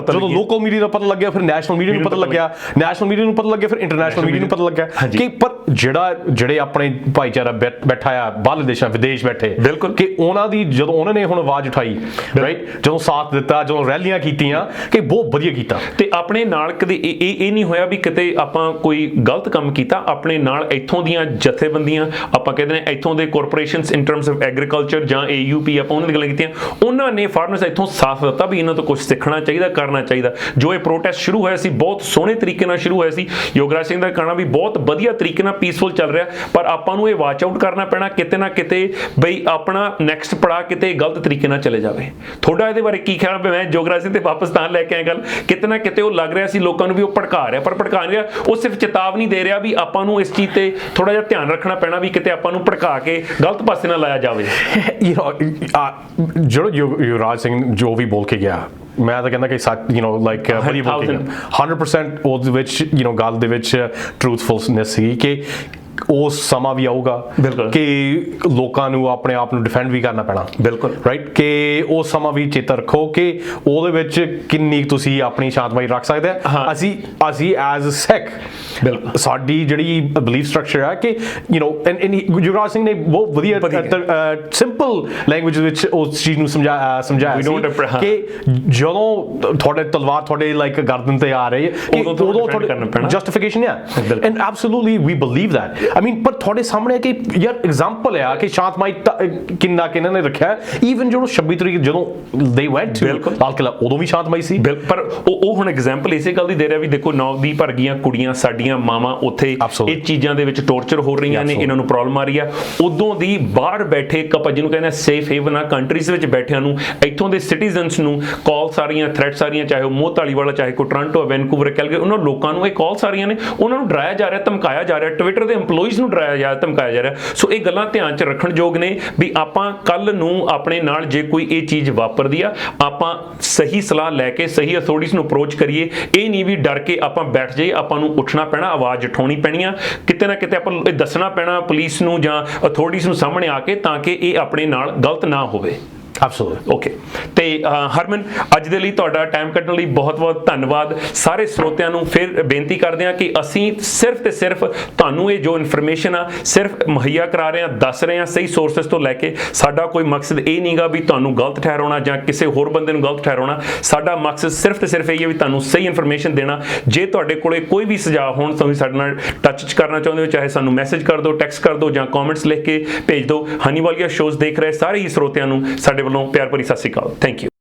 ਜਦੋਂ ਲੋਕਲ ਮੀਡੀਆ ਨੂੰ ਪਤਾ ਲੱਗਿਆ ਫਿਰ ਨੈਸ਼ਨਲ ਮੀਡੀਆ ਨੂੰ ਪਤਾ ਲੱਗਿਆ ਨੈਸ਼ਨਲ ਮੀਡੀਆ ਨੂੰ ਪਤਾ ਲੱਗਿਆ ਫਿਰ ਇੰਟਰਨੈਸ਼ਨਲ ਮੀਡੀਆ ਨੂੰ ਪਤਾ ਲੱਗਿਆ ਕਿ ਪਰ ਜਿਹੜੇ ਆਪਣੇ ਭਾਈਚਾਰਾ ਬੈਠਾ ਆ ਬਾਹਰਲੇ ਦੇਸ਼ਾਂ ਵਿਦੇਸ਼ ਬੈਠੇ ਬਿਲਕੁਲ ਕਿ ਉਹਨਾਂ ਦੀ ਜਦੋਂ ਉਹਨਾਂ ਨੇ ਹੁਣ ਆਵਾਜ਼ ਉਠਾਈ ਰਾਈਟ ਜਦੋਂ ਸਾਥ ਦਿੱਤਾ ਜਦੋਂ ਰੈਲੀਆਂ ਕੀਤੀਆਂ ਕਿ ਬਹੁਤ ਵਧੀਆ ਕੀਤਾ ਤੇ ਆਪਣੇ ਨਾਲ ਕਦੇ ਇਹ ਨਹੀਂ ਹੋਇਆ ਵੀ ਕਿਤੇ ਆਪਾਂ ਕੋਈ ਗਲਤ ਕੰਮ ਕੀਤਾ ਆਪਣੇ ਨਾਲ ਇੱਥੋਂ ਦੀਆਂ ਜਥੇਬੰਦੀਆਂ, ਆਪਾਂ ਕਹਿੰਦੇ ਨੇ ਇੱਥੋਂ ਦੇ corporations in terms of agriculture ਜਾਂ AUP, ਆਪਾਂ ਉਹਨਾਂ ਦੀ ਗੱਲਾਂ ਕੀਤੀਆਂ। ਉਹਨਾਂ ਨੇ ਫਾਰਮਰਸ ਇੱਥੋਂ ਸਾਥ ਦਿੱਤਾ ਵੀ ਇਹਨਾਂ ਤੋਂ ਕੁਝ ਸਿੱਖਣਾ ਚਾਹੀਦਾ, ਕਰਨਾ ਚਾਹੀਦਾ। ਜੋ ਇਹ ਪ੍ਰੋਟੈਸਟ ਸ਼ੁਰੂ ਹੋਇਆ ਸੀ ਬਹੁਤ ਸੋਹਣੇ ਤਰੀਕੇ ਨਾਲ ਸ਼ੁਰੂ ਹੋਇਆ ਸੀ। ਯੋਗਰਾਜ ਸਿੰਘ ਦਾ ਕਹਿਣਾ ਵੀ ਬਹੁਤ ਵਧੀਆ ਤਰੀਕੇ ਨਾਲ ਪੀਸਫੁਲ ਚੱਲ ਰਿਹਾ, ਪਰ ਆਪਾਂ ਨੂੰ ਇਹ ਵਾਚ ਆਊਟ ਕਰਨਾ ਪੈਣਾ ਕਿਤੇ ਨਾ ਕਿਤੇ ਬਈ ਆਪਣਾ ਨੈਕਸਟ ਪੜਾਅ ਕਿਤੇ ਗਲਤ ਤਰੀਕੇ ਨਾਲ ਚਲੇ ਜਾਵੇ। ਤੁਹਾਡਾ ਇਹਦੇ ਬਾਰੇ ਕੀ ਖਿਆਲ? ਮੈਂ ਯੋਗਰਾਜ ਸਿੰਘ ਤੇ ਵਾਪਸ ਤਾਂ ਲੈ ਕੇ ਆਇਆ ਗੱਲ, ਕਿਤੇ ਨਾ ਕਿਤੇ ਉਹ ਲੱਗ ਰਿਹਾ ਸੀ ਲੋਕਾਂ ਨੂੰ ਵੀ ਉਹ ਭੜਕਾ ਰਿਹਾ, ਪਰ ਭੜਕਾ ਨਹੀਂ ਰਿਹਾ, ਉਹ ਸਿਰਫ ਚੇਤਾਵਨੀ ਦੇ ਰਿਹਾ ਵੀ ਆਪਾਂ ਨੂੰ ਇਸ ਚੀਜ਼ ਤੇ ਥੋੜਾ ਜਿਹਾ ਧਿਆਨ ਰੱਖਣਾ ਪੈਣਾ ਵੀ ਕਿਤੇ ਆਪਾਂ ਨੂੰ ਭੜਕਾ ਕੇ ਗਲਤ ਪਾਸੇ ਨਾ ਲਾਇਆ ਜਾਵੇ। ਜਿਹੜਾ ਯੁਵਰਾਜ ਸਿੰਘ ਜੋ ਵੀ ਬੋਲ ਕੇ ਗਿਆ, ਮੈਂ ਤਾਂ ਕਹਿੰਦਾ ਕਿ ਲਾਈਕ ਵਧੀਆ ਬੋਲ ਕੇ ਗਿਆ 100%। ਉਹਦੇ ਵਿੱਚ ਗੱਲ ਦੇ ਵਿੱਚ ਟਰੂਥਫੁਲਨੈਸ ਸੀ ਕਿ ਉਹ ਸਮਾਂ ਵੀ ਆਊਗਾ ਕਿ ਲੋਕਾਂ ਨੂੰ ਆਪਣੇ ਆਪ ਨੂੰ ਡਿਫੈਂਡ ਵੀ ਕਰਨਾ ਪੈਣਾ। ਬਿਲਕੁਲ ਰਾਈਟ, ਕਿ ਉਹ ਸਮਾਂ ਵੀ ਚੇਤਾ ਰੱਖੋ ਕਿ ਉਹਦੇ ਵਿੱਚ ਕਿੰਨੀ ਤੁਸੀਂ ਆਪਣੀ ਸ਼ਾਂਤਮਈ ਰੱਖ ਸਕਦੇ ਆ। ਅਸੀਂ ਐਜ਼ ਅ ਸਿੱਖ, ਸਾਡੀ ਜਿਹੜੀ ਬਲੀਫ ਸਟਰਕਚਰ ਹੈ ਕਿ ਯੁਵਰਾਜ ਸਿੰਘ ਨੇ ਬਹੁਤ ਵਧੀਆ ਸਿੰਪਲ ਲੈਂਗੁਏਜ ਵਿੱਚ ਉਸ ਚੀਜ਼ ਨੂੰ ਸਮਝਾਇਆ ਸੀ ਕਿ ਜਦੋਂ ਤੁਹਾਡੇ ਤਲਵਾਰ ਤੁਹਾਡੇ ਲਾਈਕ ਗਰਦਨ ਤੇ ਆ ਰਹੀ ਹੈ ਉਦੋਂ ਤੁਹਾਡੇ ਜਸਟੀਫਿਕੇਸ਼ਨ ਹੈ। And absolutely we believe that. I mean, ਪਰ ਤੁਹਾਡੇ ਸਾਹਮਣੇ ਕਿ ਯਾਰ ਐਗਜ਼ਾਮਪਲ ਆ ਕਿ ਸ਼ਾਂਤਮਈ ਕਿੰਨਾ ਕਿਹਨਾਂ ਨੇ ਰੱਖਿਆ। ਈਵਨ ਜਦੋਂ 26 ਤਰੀਕ ਜਦੋਂ they went to Lal Qila, ਉਦੋਂ ਵੀ ਸ਼ਾਂਤਮਈ ਸੀ। ਪਰ ਉਹ ਹੁਣ ਐਗਜ਼ਾਮਪਲ ਇਸੇ ਗੱਲ ਦੀ ਦੇ ਰਿਹਾ ਵੀ ਦੇਖੋ ਨੌ-ਦੀ ਭਰ ਗਈਆਂ ਕੁੜੀਆਂ, ਸਾਡੀਆਂ ਮਾਵਾਂ ਉੱਥੇ ਇਹ ਚੀਜ਼ਾਂ ਦੇ ਵਿੱਚ ਟੌਰਚਰ ਹੋ ਰਹੀਆਂ ਨੇ, ਇਹਨਾਂ ਨੂੰ ਪ੍ਰੋਬਲਮ ਆ ਰਹੀ ਆ। ਉਦੋਂ ਦੀ ਬਾਹਰ ਬੈਠੇ ਆਪਾਂ ਜਿਹਨੂੰ ਕਹਿੰਦੇ ਸੇਫ ਹੇਵਨ ਆ ਕੰਟਰੀਜ਼ ਵਿੱਚ ਬੈਠਿਆਂ ਨੂੰ, ਇੱਥੋਂ ਦੇ ਸਿਟੀਜ਼ਨਸ ਨੂੰ ਕਾਲਸ ਆ ਰਹੀਆਂ, ਥ੍ਰੈਟਸ ਆ ਰਹੀਆਂ, ਚਾਹੇ ਉਹ ਮੋਹ ਧਾਲੀਵਾਲਾ, ਚਾਹੇ ਕੋਈ ਟੋਰਾਂਟੋ, ਵੈਨਕੂਵਰ, ਕੈਲਗਰੀ, ਉਹਨਾਂ ਲੋਕਾਂ ਨੂੰ ਇਹ ਕਾਲਸ ਆ ਰਹੀਆਂ ਨੇ, ਉਹਨਾਂ ਨੂੰ ਡਰਾਇਆ ਜਾ ਰਿਹਾ, ਧਮਕਾਇਆ ਜਾ ਰਿਹਾ, ਟਵਿੱਟਰ ਦੇ EMPLOYEES ਨੂੰ ਡਰਾਇਆ ਜਾ, ਧਮਕਾਇਆ ਜਾ ਰਿਹਾ। ਸੋ ਇਹ ਗੱਲਾਂ ਧਿਆਨ 'ਚ ਰੱਖਣ ਯੋਗ ਨੇ ਵੀ ਆਪਾਂ ਕੱਲ ਨੂੰ ਆਪਣੇ ਨਾਲ ਜੇ ਕੋਈ ਇਹ ਚੀਜ਼ ਵਾਪਰਦੀ ਆ, ਆਪਾਂ ਸਹੀ ਸਲਾਹ ਲੈ ਕੇ ਸਹੀ ਅਥਾਰਟੀਜ਼ ਨੂੰ ਅਪਰੋਚ ਕਰੀਏ। ਇਹ ਨਹੀਂ ਵੀ ਡਰ ਕੇ ਆਪਾਂ ਬੈਠ ਜਾਈਏ, ਆਪਾਂ ਨੂੰ ਉੱਠਣਾ ਪੈਣਾ, ਆਵਾਜ਼ ਉਠਾਉਣੀ ਪੈਣੀ ਆ, ਕਿਤੇ ਨਾ ਕਿਤੇ ਆਪਾਂ ਇਹ ਦੱਸਣਾ ਪੈਣਾ ਪੁਲਿਸ ਨੂੰ ਜਾਂ ਅਥਾਰਟੀਜ਼ ਨੂੰ ਸਾਹਮਣੇ ਆ ਕੇ, ਤਾਂ ਕਿ ਇਹ ਆਪਣੇ ਨਾਲ ਗਲਤ ਨਾ ਹੋਵੇ। ਐਬਸੋਲੂਟਲੀ। ਓਕੇ, ਤੇ ਹਰਮਨ ਅੱਜ ਦੇ ਲਈ ਤੁਹਾਡਾ ਟਾਈਮ ਕੱਢਣ ਲਈ ਬਹੁਤ-ਬਹੁਤ ਧੰਨਵਾਦ। ਸਾਰੇ ਸਰੋਤਿਆਂ ਨੂੰ ਫਿਰ ਬੇਨਤੀ ਕਰਦੇ ਹਾਂ ਕਿ ਅਸੀਂ ਸਿਰਫ ਤੇ ਸਿਰਫ ਤੁਹਾਨੂੰ ਇਹ ਜੋ ਇਨਫੋਰਮੇਸ਼ਨ ਆ ਸਿਰਫ ਮੁਹੱਈਆ ਕਰਾ ਰਹੇ ਹਾਂ, ਦੱਸ ਰਹੇ ਹਾਂ ਸਹੀ ਸੋਰਸਸ ਤੋਂ ਲੈ ਕੇ। ਸਾਡਾ ਕੋਈ ਮਕਸਦ ਇਹ ਨਹੀਂਗਾ ਵੀ ਤੁਹਾਨੂੰ ਗਲਤ ਠਹਿਰਾਉਣਾ ਜਾਂ ਕਿਸੇ ਹੋਰ ਬੰਦੇ ਨੂੰ ਗਲਤ ਠਹਿਰਾਉਣਾ। ਸਾਡਾ ਮਕਸਦ ਸਿਰਫ ਤੇ ਸਿਰਫ ਇਹ ਹੈ ਵੀ ਤੁਹਾਨੂੰ ਸਹੀ ਇਨਫੋਰਮੇਸ਼ਨ ਦੇਣਾ। ਜੇ ਤੁਹਾਡੇ ਕੋਲੇ ਕੋਈ ਵੀ ਸੁਝਾਅ ਹੋਣ, ਤੁਸੀਂ ਸਾਡੇ ਨਾਲ ਟੱਚ 'ਚ ਕਰਨਾ ਚਾਹੁੰਦੇ ਹੋ, ਚਾਹੇ ਸਾਨੂੰ ਮੈਸੇਜ ਕਰ ਦਿਓ, ਟੈਕਸਟ ਕਰ ਦਿਓ ਜਾਂ ਕਮੈਂਟਸ ਲਿਖ ਕੇ ਭੇਜ ਦਿਓ। ਹਨੀ ਵਾਲੀਆ ਸ਼ੋਜ਼ ਦੇਖ ਰਹੇ ਸਾਰੇ ਹੀ ਸਰੋਤਿਆਂ ਨੂੰ ਸਾਡੇ ਵੱਲੋਂ ਪਿਆਰ ਭਰੀ ਸਤਿ ਸ਼੍ਰੀ ਅਕਾਲ। Thank you.